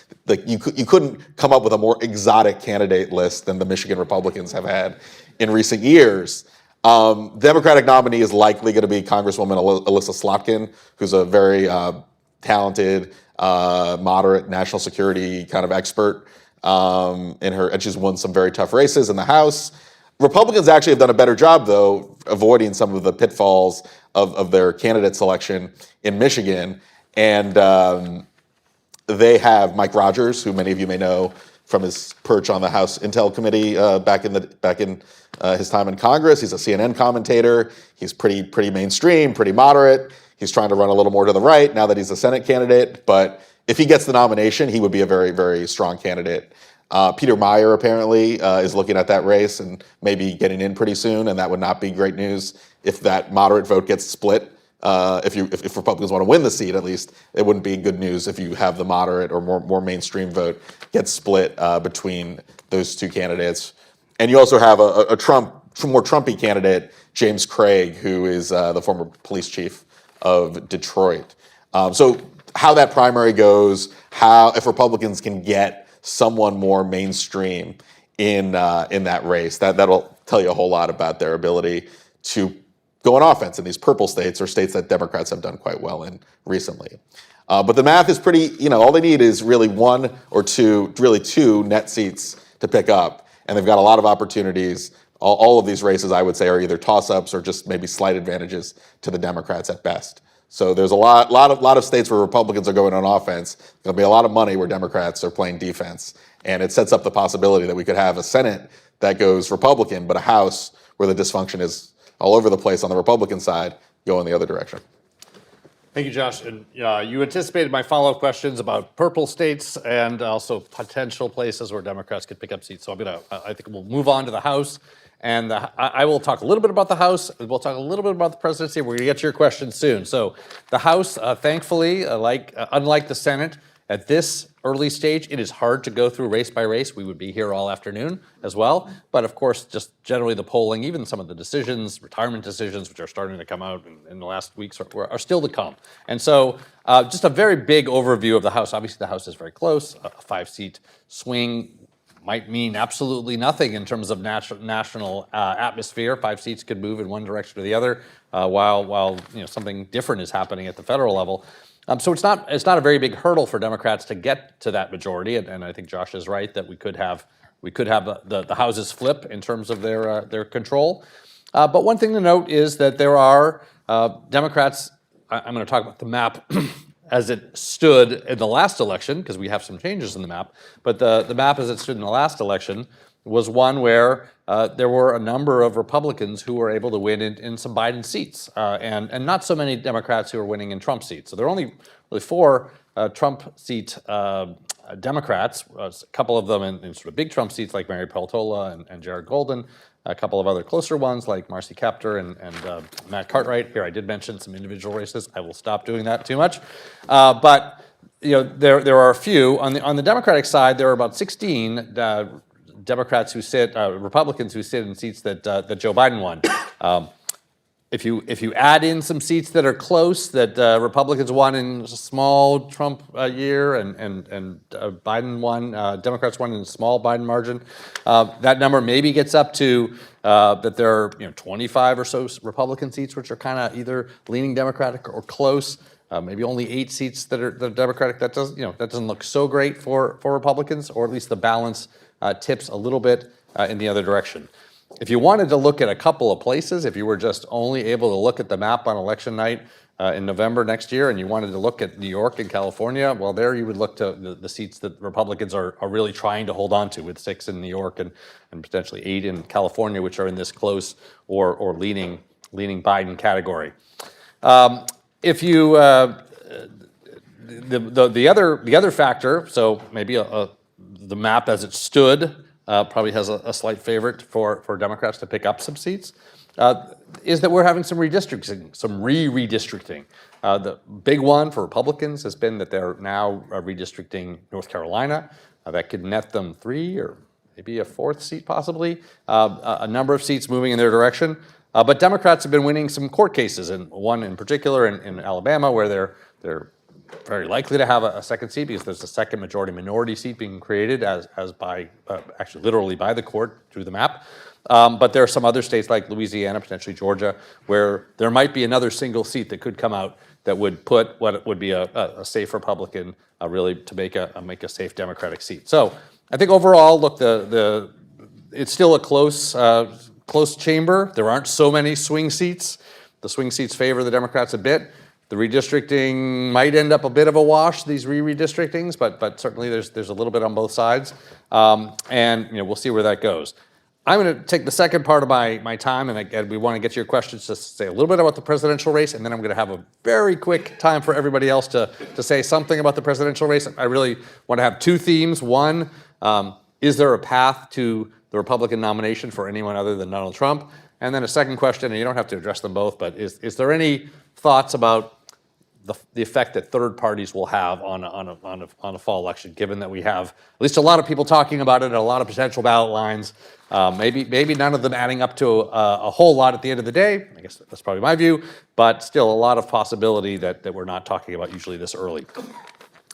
you couldn't come up with a more exotic candidate list than the Michigan Republicans have had in recent years. Democratic nominee is likely going to be Congresswoman Alyssa Slotkin, who's a very talented, moderate national security kind of expert. and she's won some very tough races in the House. Republicans actually have done a better job, though, avoiding some of the pitfalls of their candidate selection in Michigan. And they have Mike Rogers, who many of you may know from his perch on the House Intel Committee back in his time in Congress. He's a CNN commentator. He's pretty mainstream, pretty moderate. He's trying to run a little more to the right now that he's a Senate candidate. But if he gets the nomination, he would be a very, very strong candidate. Peter Meyer apparently is looking at that race and maybe getting in pretty soon, and that would not be great news if that moderate vote gets split. If Republicans want to win the seat, at least, it wouldn't be good news if you have the moderate or more mainstream vote get split between those two candidates. And you also have a more Trumpy candidate, James Craig, who is the former police chief of Detroit. So how that primary goes, if Republicans can get someone more mainstream in that race, that'll tell you a whole lot about their ability to go on offense in these purple states, or states that Democrats have done quite well in recently. But the math is pretty, all they need is really one or two net seats to pick up. And they've got a lot of opportunities. All of these races, I would say, are either toss-ups or just maybe slight advantages to the Democrats at best. So there's a lot of states where Republicans are going on offense. There'll be a lot of money where Democrats are playing defense. And it sets up the possibility that we could have a Senate that goes Republican, but a House where the dysfunction is all over the place on the Republican side, go in the other direction. Thank you, Josh. And you anticipated my follow-up questions about purple states and also potential places where Democrats could pick up seats. So I think we'll move on to the House. And I will talk a little bit about the House. We'll talk a little bit about the presidency. We're going to get to your questions soon. So the House, thankfully, unlike the Senate, at this early stage, it is hard to go through race by race. We would be here all afternoon as well. But of course, just generally the polling, even some of the decisions, retirement decisions, which are starting to come out in the last weeks, are still to come. And so just a very big overview of the House. Obviously, the House is very close. A 5-seat swing might mean absolutely nothing in terms of national atmosphere. 5 seats could move in one direction or the other, while something different is happening at the federal level. So it's not a very big hurdle for Democrats to get to that majority, and I think Josh is right that we could have the houses flip in terms of their control. But one thing to note is that there are Democrats. I'm going to talk about the map as it stood in the last election, because we have some changes in the map. But the map as it stood in the last election was one where there were a number of Republicans who were able to win in some Biden seats, and not so many Democrats who were winning in Trump seats. So there are only really 4 Trump seat Democrats, a couple of them in sort of big Trump seats like Mary Peltola and Jared Golden, a couple of other closer ones like Marcy Kaptur and Matt Cartwright. Here I did mention some individual races. I will stop doing that too much. But there are a few. On the Democratic side, there are about 16 Democrats who sit, Republicans who sit in seats that Joe Biden won. If you add in some seats that are close, that Republicans won in a small Trump year and Biden won, Democrats won in a small Biden margin, that number maybe gets up to that there are 25 or so Republican seats which are kind of either leaning Democratic or close. Maybe only 8 seats that are Democratic. That doesn't look so great for Republicans, or at least the balance tips a little bit in the other direction. If you wanted to look at a couple of places, if you were just only able to look at the map on election night in November next year, and you wanted to look at New York and California, well, there you would look to the seats that Republicans are really trying to hold on to, with 6 in New York and potentially 8 in California, which are in this close or leaning Biden category. If you the other factor, so maybe the map as it stood probably has a slight favorite for Democrats to pick up some seats, is that we're having some redistricting, some redistricting. The big one for Republicans has been that they're now redistricting North Carolina. That could net them 3 or maybe a 4th seat possibly, a number of seats moving in their direction. But Democrats have been winning some court cases, and one in particular in Alabama, where they're very likely to have a second seat because there's a second minority seat being created as by actually literally by the court through the map. But there are some other states like Louisiana, potentially Georgia, where there might be another single seat that could come out that would put what would be a safe Republican really to make a safe Democratic seat. So I think overall, look, it's still a close chamber. There aren't so many swing seats. The swing seats favor the Democrats a bit. The redistricting might end up a bit of a wash, these redistrictings, but certainly there's a little bit on both sides. And we'll see where that goes. I'm going to take the second part of my time, and we want to get to your questions, to say a little bit about the presidential race, and then I'm going to have a very quick time for everybody else to say something about the presidential race. I really want to have two themes. One, is there a path to the Republican nomination for anyone other than Donald Trump? And then a second question, and you don't have to address them both, but is there any thoughts about the effect that third parties will have on a fall election, given that we have at least a lot of people talking about it and a lot of potential ballot lines, maybe none of them adding up to a whole lot at the end of the day. I guess that's probably my view, but still a lot of possibility that we're not talking about usually this early.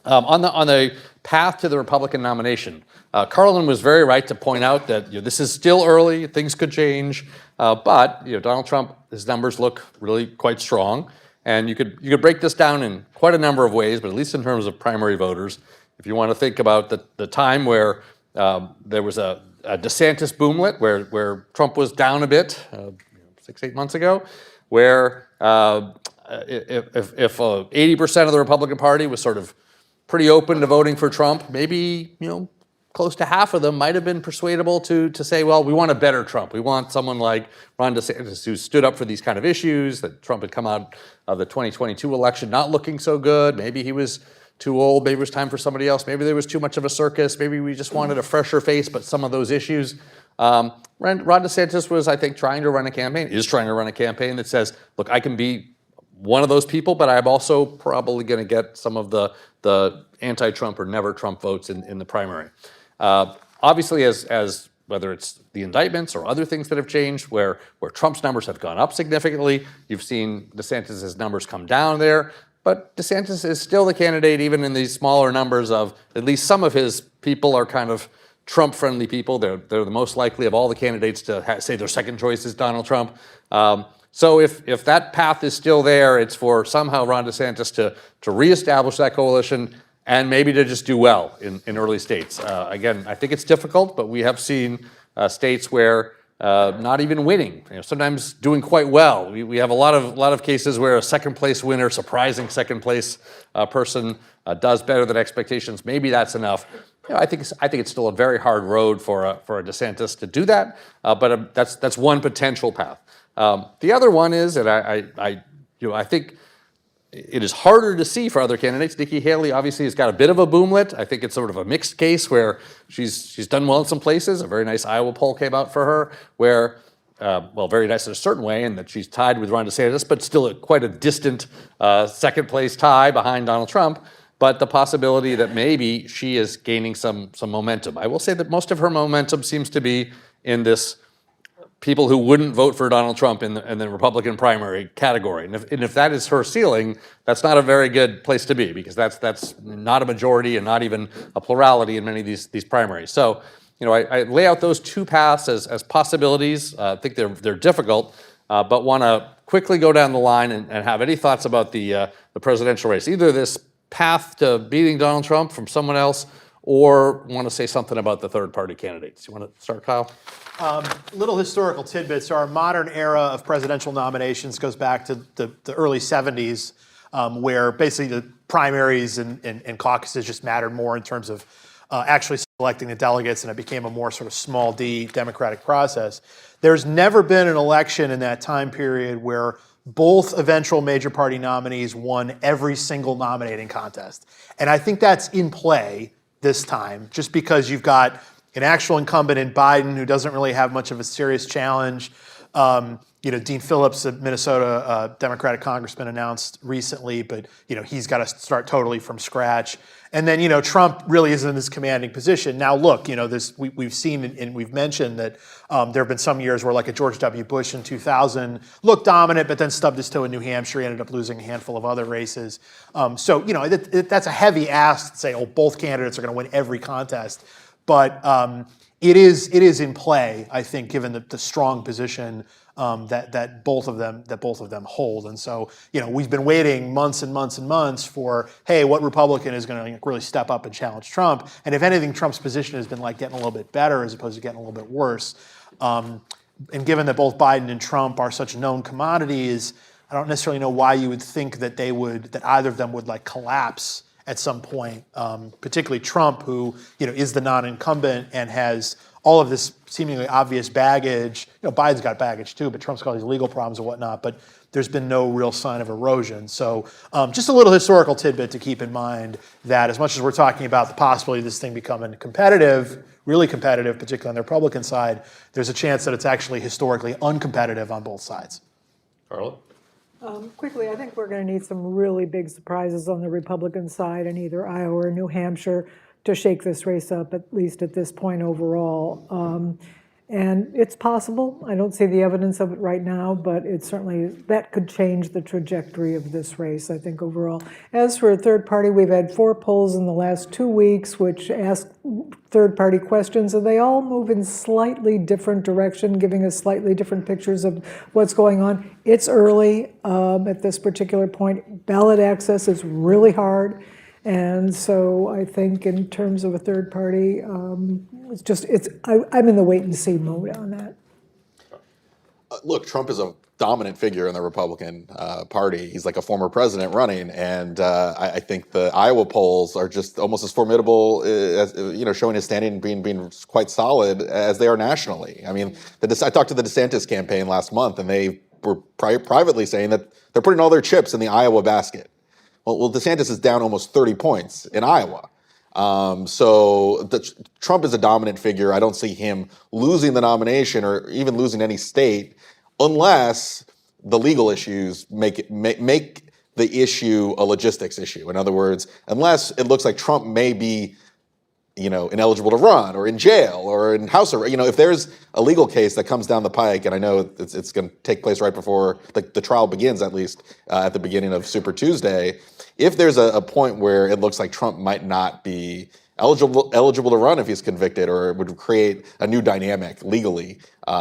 On the path to the Republican nomination, Carlin was very right to point out that this is still early, things could change, but Donald Trump, his numbers look really quite strong. And you could break this down in quite a number of ways, but at least in terms of primary voters, if you want to think about the time where there was a DeSantis boomlet, where Trump was down a bit 6-8 months ago, where if 80% of the Republican Party was sort of pretty open to voting for Trump, maybe close to half of them might have been persuadable to say, well, we want a better Trump. We want someone like Ron DeSantis, who stood up for these kind of issues, that Trump had come out of the 2022 election not looking so good. Maybe he was too old. Maybe it was time for somebody else. Maybe there was too much of a circus. Maybe we just wanted a fresher face, but some of those issues. Ron DeSantis was, I think, is trying to run a campaign that says, look, I can be one of those people, but I'm also probably going to get some of the anti-Trump or never Trump votes in the primary. Obviously, as whether it's the indictments or other things that have changed, where Trump's numbers have gone up significantly, you've seen DeSantis' numbers come down there, but DeSantis is still the candidate, even in these smaller numbers, of at least some of his people are kind of Trump-friendly people. They're the most likely of all the candidates to say their second choice is Donald Trump. So if that path is still there, it's for somehow Ron DeSantis to reestablish that coalition and maybe to just do well in early states. Again, I think it's difficult, but we have seen states where not even winning, sometimes doing quite well. We have a lot of cases where a second place winner, surprising second place person, does better than expectations. Maybe that's enough. I think it's still a very hard road for a DeSantis to do that, but that's one potential path. The other one is, and I think it is harder to see for other candidates. Nikki Haley obviously has got a bit of a boomlet. I think it's sort of a mixed case where she's done well in some places. A very nice Iowa poll came out for her where, very nice in a certain way, in that she's tied with Ron DeSantis, but still quite a distant second place tie behind Donald Trump. But the possibility that maybe she is gaining some momentum. I will say that most of her momentum seems to be in this people who wouldn't vote for Donald Trump in the Republican primary category. And if that is her ceiling, that's not a very good place to be, because that's not a majority and not even a plurality in many of these primaries. So, I lay out those two paths as possibilities. I think they're difficult, but want to quickly go down the line and have any thoughts about the presidential race. Either this path to beating Donald Trump from someone else, or want to say something about the third-party candidates. You want to start, Kyle? Little historical tidbits. Our modern era of presidential nominations goes back to the early 70s, where basically the primaries and caucuses just mattered more in terms of actually selecting the delegates, and it became a more sort of small d democratic process. There's never been an election in that time period where both eventual major party nominees won every single nominating contest. And I think that's in play this time, just because you've got an actual incumbent in Biden who doesn't really have much of a serious challenge. Dean Phillips, a Minnesota Democratic congressman, announced recently, but he's got to start totally from scratch. And then Trump really isn't in this commanding position. Now look, we've seen and we've mentioned that there have been some years where, like a George W. Bush in 2000, looked dominant, but then stubbed his toe in New Hampshire. He ended up losing a handful of other races. That's a heavy ask to say, both candidates are going to win every contest. But it is in play, I think, given the strong position that both of them hold. And so, we've been waiting months and months and months for, hey, what Republican is going to really step up and challenge Trump? And if anything, Trump's position has been like getting a little bit better as opposed to getting a little bit worse. And given that both Biden and Trump are such known commodities, I don't necessarily know why you would think that either of them would like collapse at some point, particularly Trump, who is the non-incumbent and has all of this seemingly obvious baggage. Biden's got baggage too, but Trump's got all these legal problems and whatnot. But there's been no real sign of erosion. So just a little historical tidbit to keep in mind that as much as we're talking about the possibility of this thing becoming competitive, really competitive, particularly on the Republican side, there's a chance that it's actually historically uncompetitive on both sides. Carla? Quickly, I think we're going to need some really big surprises on the Republican side in either Iowa or New Hampshire to shake this race up, at least at this point overall. And it's possible. I don't see the evidence of it right now, but that could change the trajectory of this race, I think, overall. As for a third party, we've had 4 polls in the last 2 weeks which ask third party questions, and they all move in slightly different direction, giving us slightly different pictures of what's going on. It's early at this particular point. Ballot access is really hard. And so I think in terms of a third party, I'm in the wait and see mode on that. Look, Trump is a dominant figure in the Republican Party. He's like a former president running, and I think the Iowa polls are just almost as formidable, as showing his standing being quite solid as they are nationally. I mean, I talked to the DeSantis campaign last month, and they were privately saying that they're putting all their chips in the Iowa basket. Well, DeSantis is down almost 30 points in Iowa. Trump is a dominant figure. I don't see him losing the nomination or even losing any state unless the legal issues make the issue a logistics issue. In other words, unless it looks like Trump may be ineligible to run or in jail or in house arrest. If there's a legal case that comes down the pike, and I know it's going to take place right before the trial begins, at least at the beginning of Super Tuesday, if there's a point where it looks like Trump might not be eligible to run if he's convicted, or it would create a new dynamic legally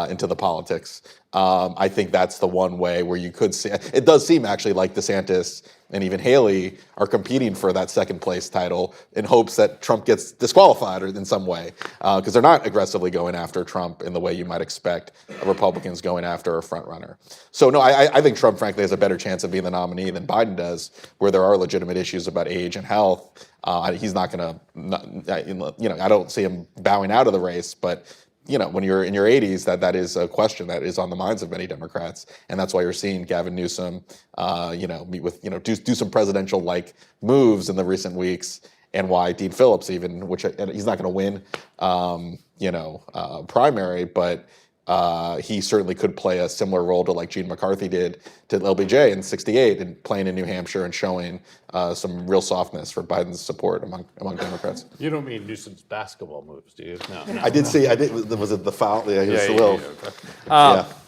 into the politics, I think that's the one way where you could see. It does seem actually like DeSantis and even Haley are competing for that second place title in hopes that Trump gets disqualified or in some way, because they're not aggressively going after Trump in the way you might expect Republicans going after a front runner. So no, I think Trump frankly has a better chance of being the nominee than Biden does, where there are legitimate issues about age and health. He's not going to, I don't see him bowing out of the race, but when you're in your 80s, that is a question that is on the minds of many Democrats, and that's why you're seeing Gavin Newsom, meet with, do some presidential-like moves in the recent weeks, and why Dean Phillips even, which he's not going to win, primary, but he certainly could play a similar role to like Gene McCarthy did to LBJ in '68, and playing in New Hampshire and showing some real softness for Biden's support among Democrats. You don't mean Newsom's basketball moves, do you? No. I did see. Was it the foul? Yeah, he was a little.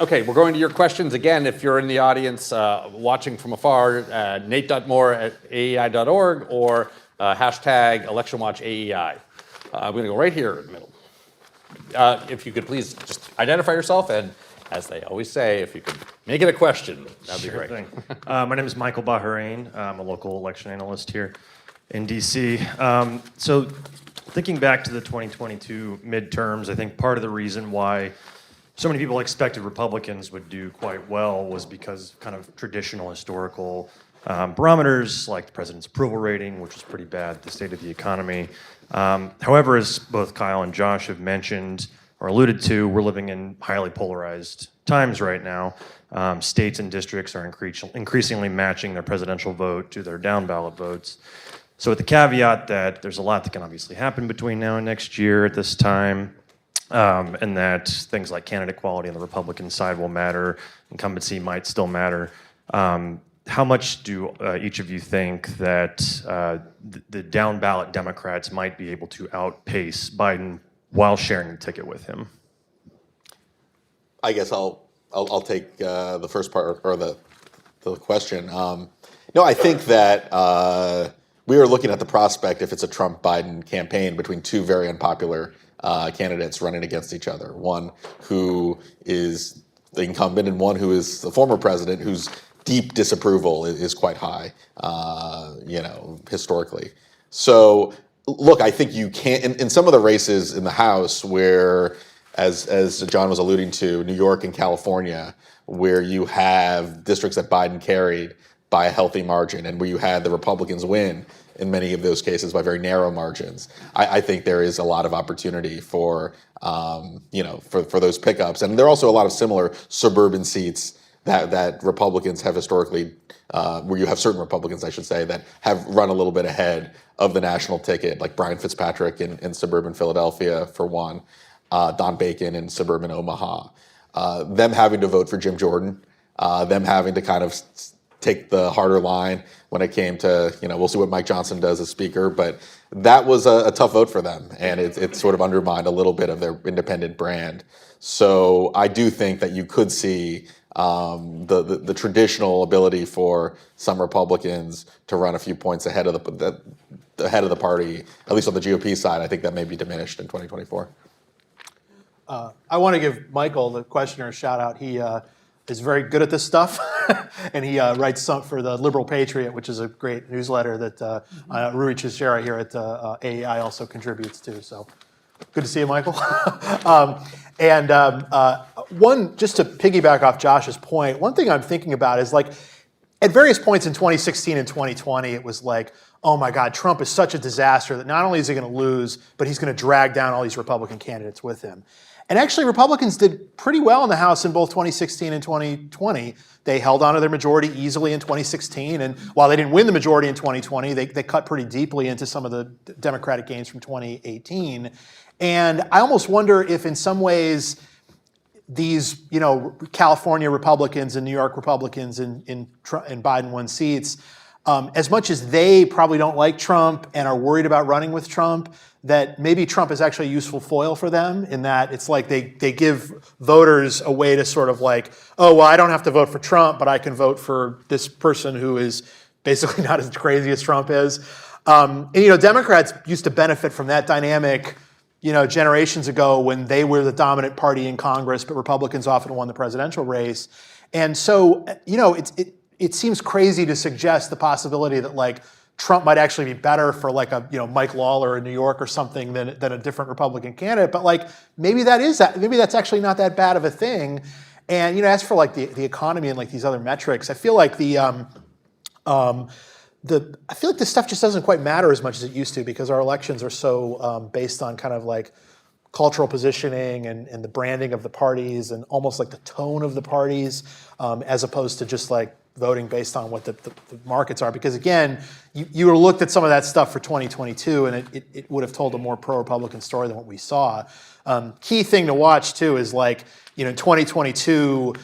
Okay, we're going to your questions again. If you're in the audience watching from afar, nate.moore@aei.org or hashtag Election Watch AEI. I'm going to go right here in the middle. If you could please just identify yourself, and as they always say, if you could make it a question, that'd be great. Thing. My name is Michael Bahrain. I'm a local election analyst here in DC. So thinking back to the 2022 midterms, I think part of the reason why so many people expected Republicans would do quite well was because kind of traditional historical barometers like the president's approval rating, which was pretty bad, the state of the economy. However, as both Kyle and Josh have mentioned or alluded to, we're living in highly polarized times right now. States and districts are increasingly matching their presidential vote to their down ballot votes. So with the caveat that there's a lot that can obviously happen between now and next year at this time, and that things like candidate quality on the Republican side will matter, incumbency might still matter. How much do each of you think that the down ballot Democrats might be able to outpace Biden while sharing the ticket with him? I guess I'll take the first part or the question. I think that we are looking at the prospect, if it's a Trump-Biden campaign, between two very unpopular candidates running against each other. One who is the incumbent and one who is the former president, whose deep disapproval is quite high, historically. So, look, I think you can't, in some of the races in the House where, as John was alluding to, New York and California, where you have districts that Biden carried by a healthy margin and where you had the Republicans win in many of those cases by very narrow margins, I think there is a lot of opportunity for those pickups. And there are also a lot of similar suburban seats that Republicans have historically, where you have certain Republicans, I should say, that have run a little bit ahead of the national ticket, like Brian Fitzpatrick in suburban Philadelphia, for one, Don Bacon in suburban Omaha. Them having to vote for Jim Jordan, them having to kind of take the harder line when it came to, we'll see what Mike Johnson does as Speaker, but that was a tough vote for them, and it sort of undermined a little bit of their independent brand. So I do think that you could see the traditional ability for some Republicans to run a few points ahead of the party, at least on the GOP side. I think that may be diminished in 2024. I want to give Michael, the questioner, a shout out. He is very good at this stuff, and he writes some for the Liberal Patriot, which is a great newsletter that Rui Chisera here at AEI also contributes to. So good to see you, Michael. One, just to piggyback off Josh's point, one thing I'm thinking about is, like, at various points in 2016 and 2020, it was like, oh my God, Trump is such a disaster that not only is he going to lose, but he's going to drag down all these Republican candidates with him. And actually, Republicans did pretty well in the House in both 2016 and 2020. They held on to their majority easily in 2016. And while they didn't win the majority in 2020, they cut pretty deeply into some of the Democratic gains from 2018. And I almost wonder if in some ways these, California Republicans and New York Republicans in Biden won seats, as much as they probably don't like Trump and are worried about running with Trump, that maybe Trump is actually a useful foil for them, in that it's like they give voters a way to sort of like, oh, well, I don't have to vote for Trump, but I can vote for this person who is basically not as crazy as Trump is. Democrats used to benefit from that dynamic, generations ago when they were the dominant party in Congress, but Republicans often won the presidential race. And so, it seems crazy to suggest the possibility that, like, Trump might actually be better for, like, a Mike Lawler in New York or something than a different Republican candidate. But, like, maybe that's actually not that bad of a thing. And as for, like, the economy and, like, these other metrics, I feel like this stuff just doesn't quite matter as much as it used to, because our elections are so based on kind of like cultural positioning and the branding of the parties and almost like the tone of the parties, as opposed to just like voting based on what the markets are. Because again, you looked at some of that stuff for 2022, and it would have told a more pro-Republican story than what we saw. Key thing to watch too is, like, in 2022,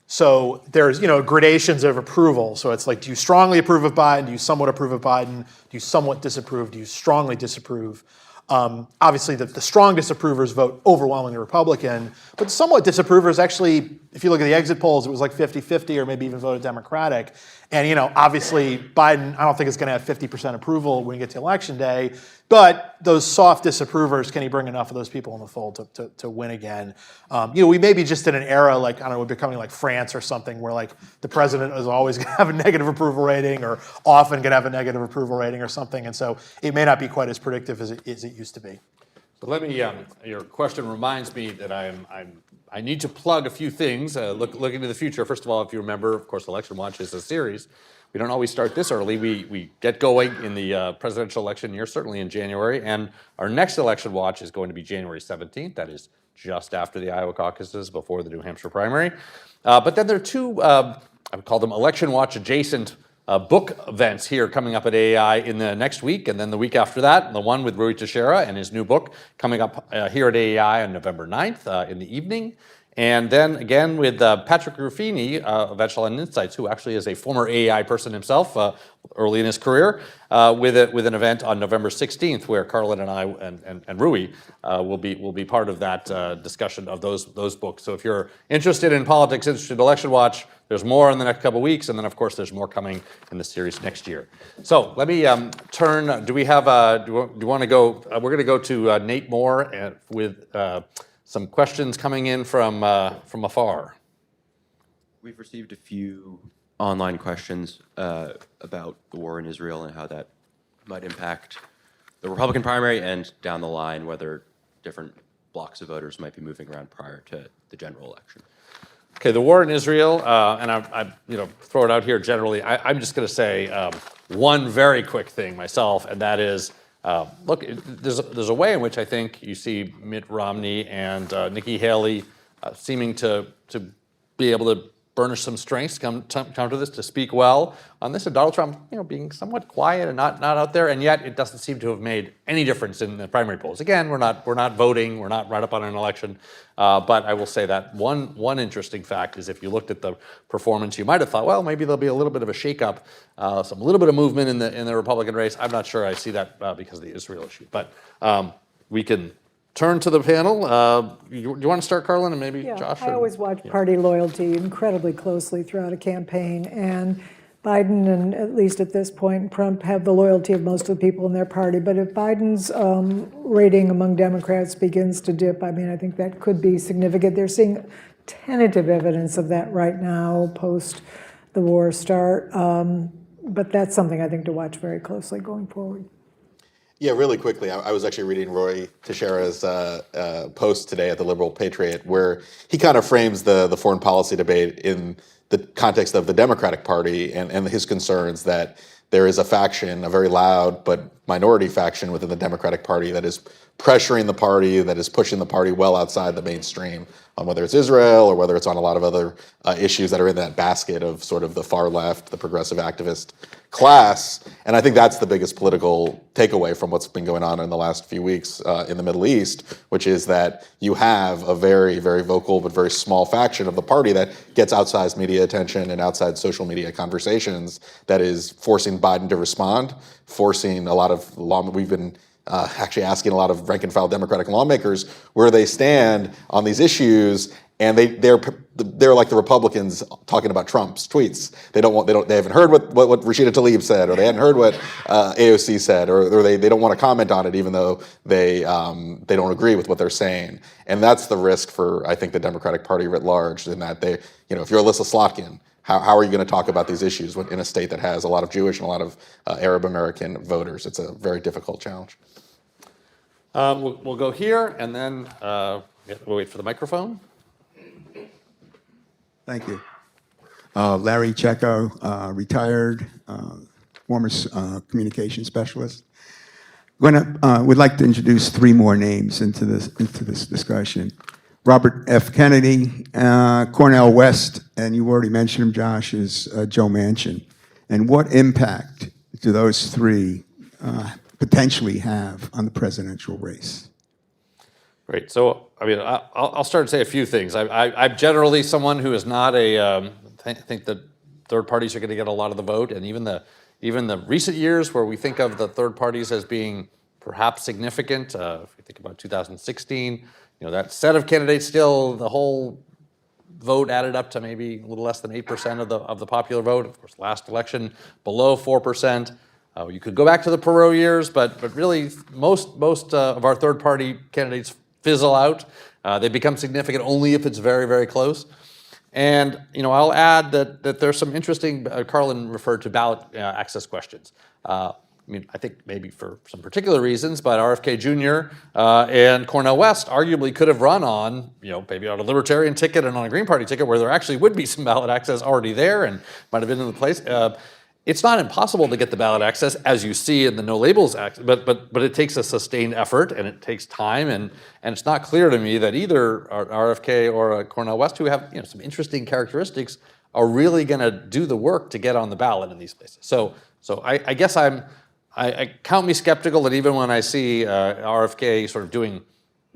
so there's, gradations of approval. So it's like, do you strongly approve of Biden? Do you somewhat approve of Biden? Do you somewhat disapprove? Do you strongly disapprove? Obviously, the strong disapprovers vote overwhelmingly Republican, but somewhat disapprovers actually, if you look at the exit polls, it was like 50-50 or maybe even voted Democratic. And, obviously, Biden, I don't think is going to have 50% approval when we get to Election Day, but those soft disapprovers, can he bring enough of those people in the fold to win again? We may be just in an era like, I don't know, we're becoming like France or something, where like the president is always going to have a negative approval rating, or often going to have a negative approval rating or something. And so it may not be quite as predictive as it used to be. But let me, your question reminds me that I need to plug a few things, look into the future. First of all, if you remember, of course, Election Watch is a series. We don't always start this early. We get going in the presidential election year, certainly in January. And our next Election Watch is going to be January 17th. That is just after the Iowa caucuses, before the New Hampshire primary. But then there are two, I would call them Election Watch adjacent book events here coming up at AEI in the next week, and then the week after that, the one with Rui Teixeira and his new book coming up here at AEI on November 9th in the evening. And then again with Patrick Ruffini of Echelon Insights, who actually is a former AEI person himself early in his career, with an event on November 16th where Carlin and I and Rui will be part of that discussion of those books. So if you're interested in politics, interested in Election Watch, there's more in the next couple of weeks, and then of course there's more coming in the series next year. So let me turn. Do we have? Do you want to go? We're going to go to Nate Moore with some questions coming in from afar. We've received a few online questions about the war in Israel and how that might impact the Republican primary and down the line whether different blocks of voters might be moving around prior to the general election. Okay, the war in Israel, and I throw it out here generally. I'm just going to say one very quick thing myself, and that is, look, there's a way in which I think you see Mitt Romney and Nikki Haley seeming to be able to burnish some strengths, come to this, to speak well on this, and Donald Trump, being somewhat quiet and not out there, and yet it doesn't seem to have made any difference in the primary polls. Again, we're not voting, we're not right up on an election, but I will say that one interesting fact is if you looked at the performance, you might have thought, well, maybe there'll be a little bit of a shakeup, a little bit of movement in the Republican race. I'm not sure I see that because of the Israel issue, but we can turn to the panel. Do you want to start, Carlin, and maybe Josh? I always watch party loyalty incredibly closely throughout a campaign, and Biden, and at least at this point, Trump have the loyalty of most of the people in their party. But if Biden's rating among Democrats begins to dip, I think that could be significant. They're seeing tentative evidence of that right now, post the war start. But that's something I think to watch very closely going forward. Yeah, really quickly, I was actually reading Roy Teixeira's post today at the Liberal Patriot, where he kind of frames the foreign policy debate in the context of the Democratic Party and his concerns that there is a faction, a very loud but minority faction within the Democratic Party that is pressuring the party, that is pushing the party well outside the mainstream on whether it's Israel or whether it's on a lot of other issues that are in that basket of sort of the far left, the progressive activist class. And I think that's the biggest political takeaway from what's been going on in the last few weeks in the Middle East, which is that you have a very, very vocal but very small faction of the party that gets outsized media attention and outside social media conversations that is forcing Biden to respond, forcing a lot of we've been actually asking a lot of rank and file Democratic lawmakers where they stand on these issues, and they're like the Republicans talking about Trump's tweets. They haven't heard what Rashida Tlaib said, or they hadn't heard what AOC said, or they don't want to comment on it, even though they don't agree with what they're saying. And that's the risk for, I think, the Democratic Party writ large, in that if you're Alyssa Slotkin, how are you going to talk about these issues in a state that has a lot of Jewish and a lot of Arab American voters? It's a very difficult challenge. We'll go here, and then we'll wait for the microphone. Thank you. Larry Checco, retired, former communication specialist. Would like to introduce three more names into this discussion. Robert F. Kennedy, Cornel West, and you already mentioned him, Josh, is Joe Manchin. And what impact do those three potentially have on the presidential race? Great. So, I'll start to say a few things. I'm generally someone who is not think that third parties are going to get a lot of the vote, and even the recent years where we think of the third parties as being perhaps significant. If you think about 2016, that set of candidates, still the whole vote added up to maybe a little less than 8% of the popular vote. Of course, last election below 4%. You could go back to the Perot years, but really most of our third party candidates fizzle out. They become significant only if it's very, very close. And I'll add that there's some interesting. Carlin referred to ballot access questions. I think maybe for some particular reasons, but RFK Jr. And Cornel West arguably could have run on, maybe on a Libertarian ticket and on a Green Party ticket where there actually would be some ballot access already there and might have been in the place. It's not impossible to get the ballot access, as you see in the No Labels Act, but it takes a sustained effort and it takes time, and it's not clear to me that either RFK or Cornel West, who have some interesting characteristics, are really going to do the work to get on the ballot in these places. So I guess I count me skeptical that even when I see RFK sort of doing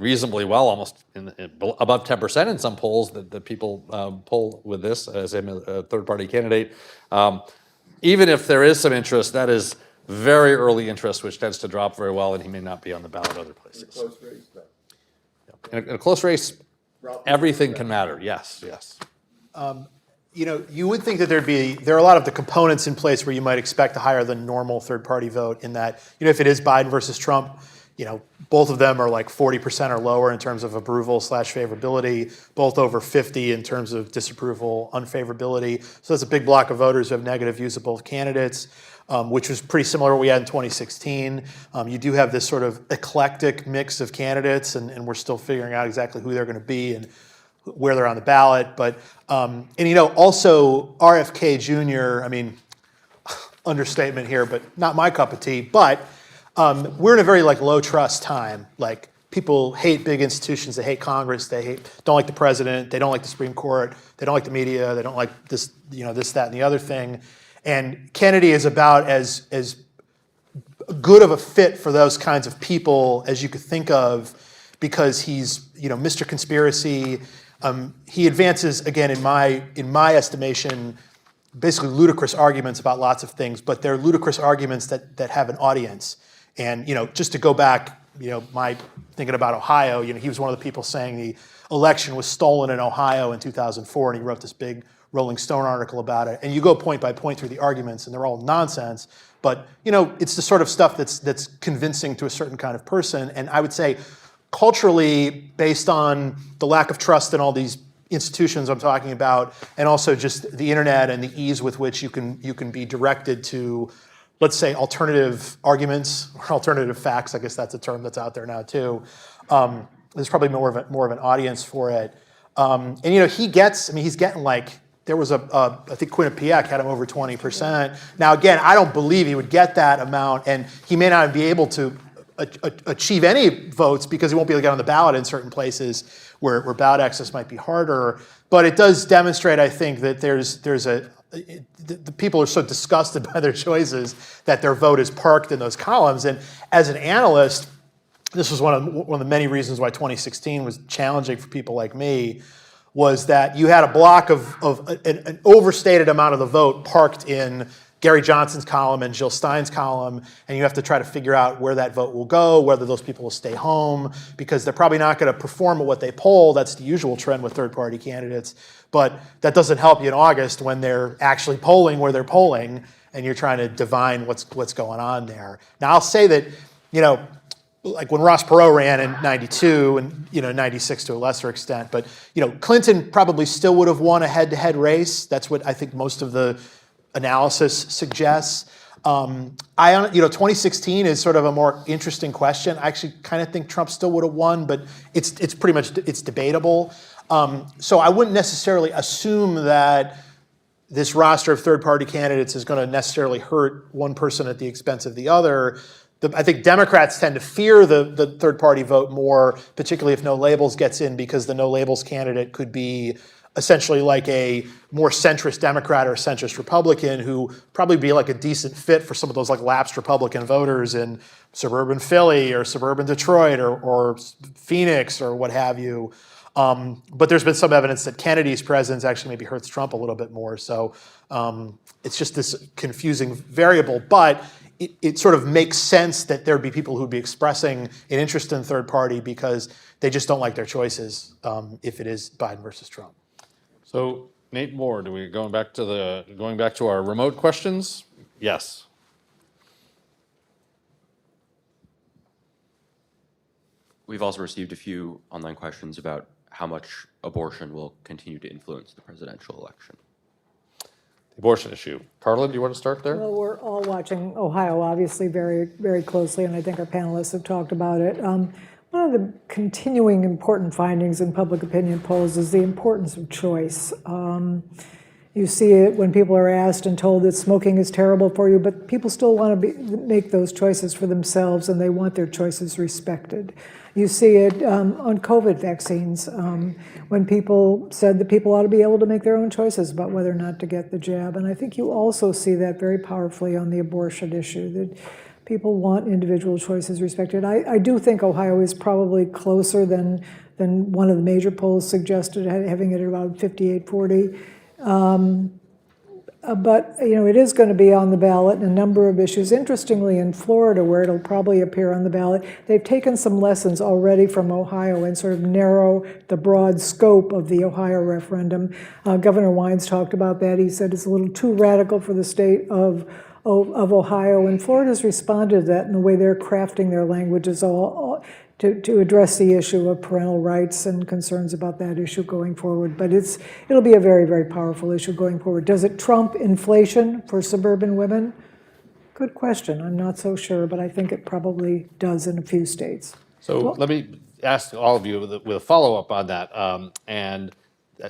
reasonably well, almost above 10% in some polls that people poll with this as a third-party candidate. Even if there is some interest, that is very early interest, which tends to drop very well, and he may not be on the ballot other places. In a close race, everything can matter. Yes, yes. You would think that there are a lot of the components in place where you might expect a higher than normal third-party vote in that, if it is Biden versus Trump, both of them are like 40% or lower in terms of approval/favorability, both over 50 in terms of disapproval, unfavorability. So that's a big block of voters who have negative views of both candidates, which was pretty similar to what we had in 2016. You do have this sort of eclectic mix of candidates, and we're still figuring out exactly who they're going to be and where they're on the ballot. But, also RFK Jr., understatement here, but not my cup of tea, but we're in a very low trust time. People hate big institutions, they hate Congress, don't like the president, they don't like the Supreme Court, they don't like the media, they don't like this, this, that, and the other thing. And Kennedy is about as good of a fit for those kinds of people as you could think of, because he's, Mr. Conspiracy. He advances, again, in my estimation, basically ludicrous arguments about lots of things, but they're ludicrous arguments that have an audience. And just to go back, my thinking about Ohio, he was one of the people saying the election was stolen in Ohio in 2004, and he wrote this big Rolling Stone article about it. And you go point by point through the arguments, and they're all nonsense. But it's the sort of stuff that's convincing to a certain kind of person. And I would say, culturally, based on the lack of trust in all these institutions I'm talking about, and also just the internet and the ease with which you can be directed to, let's say, alternative arguments or alternative facts. I guess that's a term that's out there now too. There's probably more of an audience for it. And he's getting there was I think Quinnipiac had him over 20%. Now again, I don't believe he would get that amount, and he may not be able to achieve any votes because he won't be able to get on the ballot in certain places where ballot access might be harder. But it does demonstrate, I think, that the people are so disgusted by their choices that their vote is parked in those columns. And as an analyst, this was one of the many reasons why 2016 was challenging for people like me, was that you had a block of an overstated amount of the vote parked in Gary Johnson's column and Jill Stein's column, and you have to try to figure out where that vote will go, whether those people will stay home, because they're probably not going to perform at what they poll. That's the usual trend with third-party candidates. But that doesn't help you in August when they're actually polling where they're polling, and you're trying to divine what's going on there. Now, I'll say that, when Ross Perot ran in 92 and 96 to a lesser extent, but Clinton probably still would have won a head-to-head race. That's what I think most of the analysis suggests. 2016 is sort of a more interesting question. I actually kind of think Trump still would have won, but it's pretty much debatable. So I wouldn't necessarily assume that this roster of third-party candidates is going to necessarily hurt one person at the expense of the other. I think Democrats tend to fear the third-party vote more, particularly if No Labels gets in, because the No Labels candidate could be essentially like a more centrist Democrat or centrist Republican who probably be like a decent fit for some of those lapsed Republican voters in suburban Philly or suburban Detroit or Phoenix or what have you. But there's been some evidence that Kennedy's presence actually maybe hurts Trump a little bit more. So it's just this confusing variable. But it sort of makes sense that there'd be people who'd be expressing an interest in third party because they just don't like their choices if it is Biden versus Trump. So Nate Moore, going back to our remote questions? Yes. We've also received a few online questions about how much abortion will continue to influence the presidential election. The abortion issue. Carla, do you want to start there? Well, we're all watching Ohio, obviously, very, very closely, and I think our panelists have talked about it. One of the continuing important findings in public opinion polls is the importance of choice. You see it when people are asked and told that smoking is terrible for you, but people still want to make those choices for themselves, and they want their choices respected. You see it on COVID vaccines, when people said that people ought to be able to make their own choices about whether or not to get the jab. And I think you also see that very powerfully on the abortion issue, that People want individual choices respected. I do think Ohio is probably closer than one of the major polls suggested, having it at about 58-40. But, it is going to be on the ballot in a number of issues. Interestingly, in Florida, where it'll probably appear on the ballot, they've taken some lessons already from Ohio and sort of narrow the broad scope of the Ohio referendum. Governor Wines talked about that. He said it's a little too radical for the state of Ohio, and Florida's responded to that in the way they're crafting their languages to address the issue of parental rights and concerns about that issue going forward. But it'll be a very, very powerful issue going forward. Does it trump inflation for suburban women? Good question. I'm not so sure, but I think it probably does in a few states. So let me ask all of you with a follow-up on that.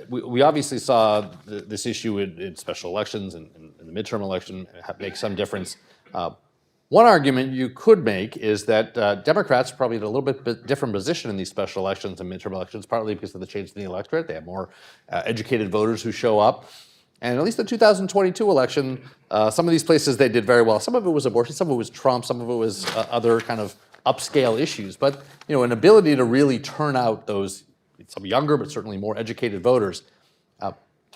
We obviously saw this issue in special elections and in the midterm election make some difference. One argument you could make is that Democrats are probably in a little bit different position in these special elections and midterm elections, partly because of the change in the electorate. They have more educated voters who show up. And at least the 2022 election, some of these places they did very well. Some of it was abortion, some of it was Trump, some of it was other kind of upscale issues. But an ability to really turn out those some younger but certainly more educated voters.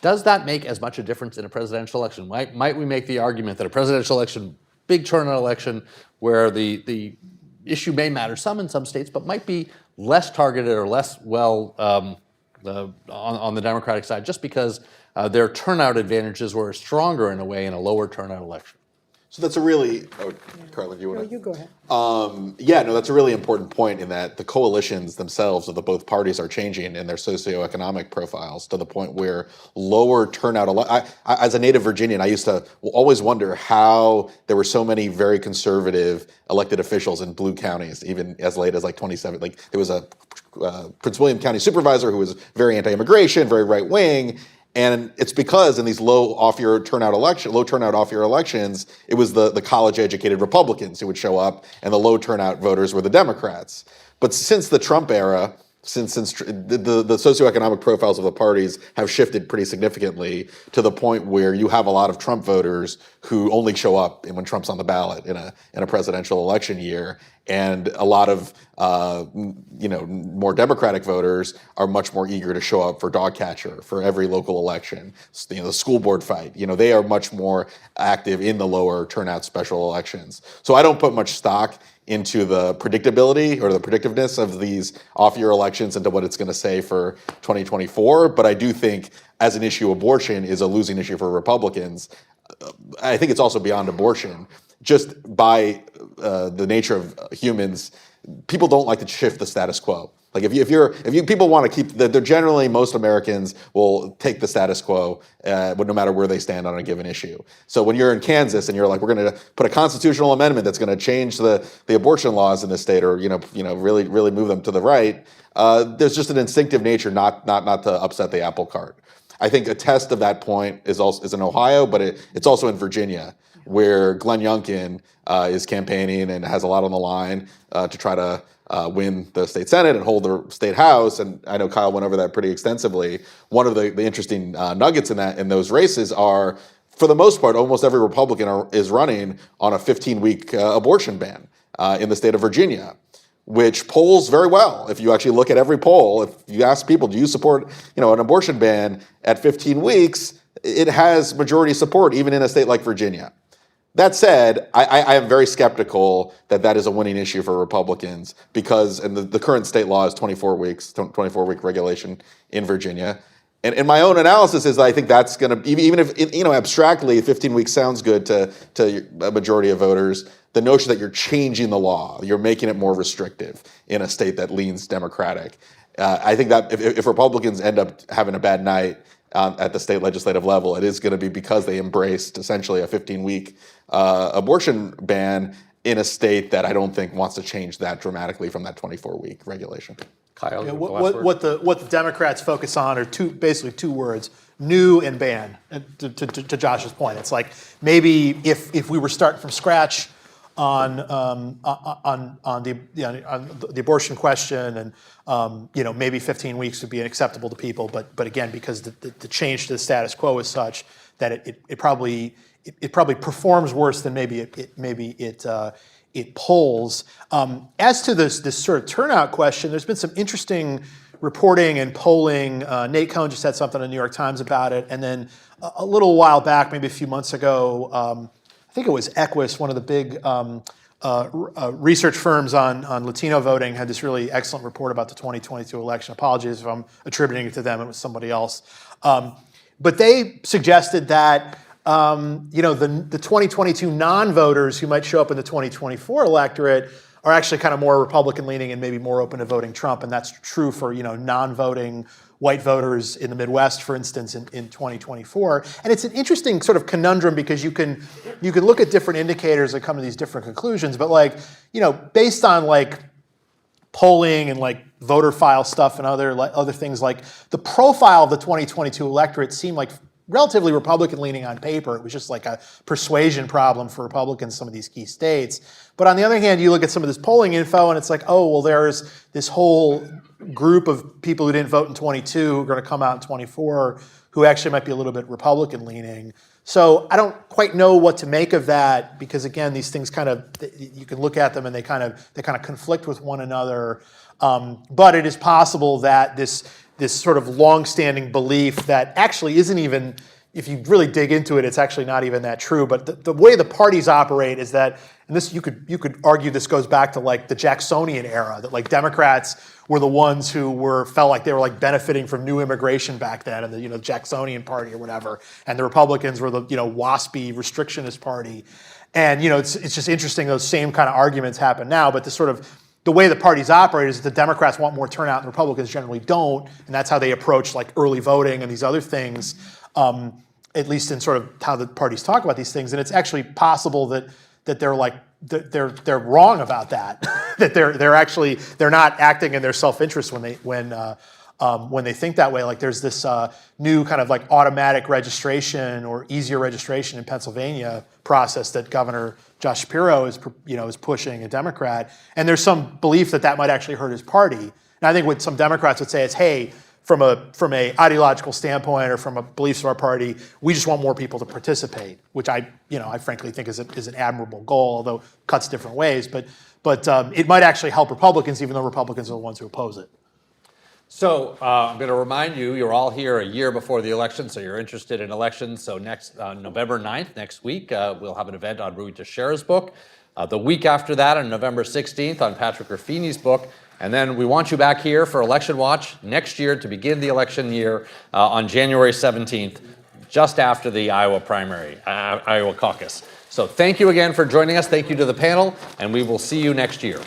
Does that make as much a difference in a presidential election? Might we make the argument that a presidential election, big turnout election, where the issue may matter some in some states, but might be less targeted or less well on the Democratic side, just because their turnout advantages were stronger in a way in a lower turnout election? So that's a really, Carla, do you want to? You go ahead. That's a really important point in that the coalitions themselves of the both parties are changing in their socioeconomic profiles to the point where lower turnout, as a native Virginian, I used to always wonder how there were so many very conservative elected officials in blue counties, even as late as like 27. Like there was a Prince William County supervisor who was very anti-immigration, very right-wing. And it's because in these low turnout off-year elections, it was the college-educated Republicans who would show up, and the low turnout voters were the Democrats. But since the Trump era, since the socioeconomic profiles of the parties have shifted pretty significantly to the point where you have a lot of Trump voters who only show up when Trump's on the ballot in a presidential election year, and a lot of more Democratic voters are much more eager to show up for dog catcher for every local election. The school board fight. They are much more active in the lower turnout special elections. So I don't put much stock into the predictability or the predictiveness of these off-year elections into what it's going to say for 2024. But I do think, as an issue, abortion is a losing issue for Republicans. I think it's also beyond abortion. Just by the nature of humans, people don't like to shift the status quo. Like if people want to keep they're generally, most Americans will take the status quo, no matter where they stand on a given issue. So when you're in Kansas and you're like, we're going to put a constitutional amendment that's going to change the abortion laws in the state, or really move them to the right, there's just an instinctive nature not to upset the apple cart. I think a test of that point is in Ohio, but it's also in Virginia, where Glenn Youngkin is campaigning and has a lot on the line to try to win the state Senate and hold the state House. And I know Kyle went over that pretty extensively. One of the interesting nuggets in those races are, for the most part, almost every Republican is running on a 15-week abortion ban in the state of Virginia, which polls very well. If you actually look at every poll, if you ask people, do you support an abortion ban at 15 weeks, it has majority support, even in a state like Virginia. That said, I am very skeptical that is a winning issue for Republicans, because the current state law is 24 weeks, 24-week regulation in Virginia. And my own analysis is that I think that's going to, even if, abstractly, 15 weeks sounds good to a majority of voters, the notion that you're changing the law, you're making it more restrictive in a state that leans Democratic. I think that if Republicans end up having a bad night at the state legislative level, it is going to be because they embraced essentially a 15-week abortion ban in a state that I don't think wants to change that dramatically from that 24-week regulation. Kyle, What the Democrats focus on are basically two words: new and ban. To Josh's point, it's like maybe if we were starting from scratch on the abortion question, and maybe 15 weeks would be acceptable to people, but again, because the change to the status quo is such that it probably performs worse than maybe it polls. As to this sort of turnout question, there's been some interesting reporting and polling. Nate Cohn just said something in the New York Times about it, and then a little while back, maybe a few months ago, I think it was Equus, one of the big research firms on Latino voting, had this really excellent report about the 2022 election. Apologies if I'm attributing it to them; it was somebody else. But they suggested that the 2022 non-voters who might show up in the 2024 electorate are actually kind of more Republican-leaning and maybe more open to voting Trump, and that's true for non-voting white voters in the Midwest, for instance, in 2024. And it's an interesting sort of conundrum because you can look at different indicators that come to these different conclusions, but based on polling and voter file stuff and other things, the profile of the 2022 electorate seemed like relatively Republican-leaning on paper. It was just like a persuasion problem for Republicans in some of these key states. But on the other hand, you look at some of this polling info and it's like, oh, well, there's this whole group of people who didn't vote in 22 who are going to come out in 24 who actually might be a little bit Republican-leaning. So I don't quite know what to make of that because, again, these things you can look at them and they kind of conflict with one another. But it is possible that this sort of long-standing belief that actually isn't even, if you really dig into it, it's actually not even that true. But the way the parties operate is that, and this you could argue this goes back to the Jacksonian era, that Democrats were the ones who felt like they were benefiting from new immigration back then, and the Jacksonian party or whatever, and the Republicans were the waspy restrictionist party, and it's just interesting those same kind of arguments happen now, but the way the parties operate is that the Democrats want more turnout and the Republicans generally don't, and that's how they approach early voting and these other things, at least in sort of how the parties talk about these things. And it's actually possible that they're wrong about that, that they're not acting in their self-interest when they think that way. There's this new kind of automatic registration or easier registration in Pennsylvania process that Governor Josh Shapiro is pushing, a Democrat, and there's some belief that might actually hurt his party. And I think what some Democrats would say is, hey, from a ideological standpoint or from a beliefs of our party, we just want more people to participate, which I frankly think is an admirable goal, although it cuts different ways. But it might actually help Republicans, even though Republicans are the ones who oppose it. So I'm going to remind you, you're all here a year before the election, so you're interested in elections. So next November 9th, next week, we'll have an event on Rui Teixeira's book. The week after that, on November 16th, on Patrick Ruffini's book. And then we want you back here for Election Watch next year to begin the election year on January 17th, just after the Iowa primary, Iowa caucus. So thank you again for joining us. Thank you to the panel, and we will see you next year.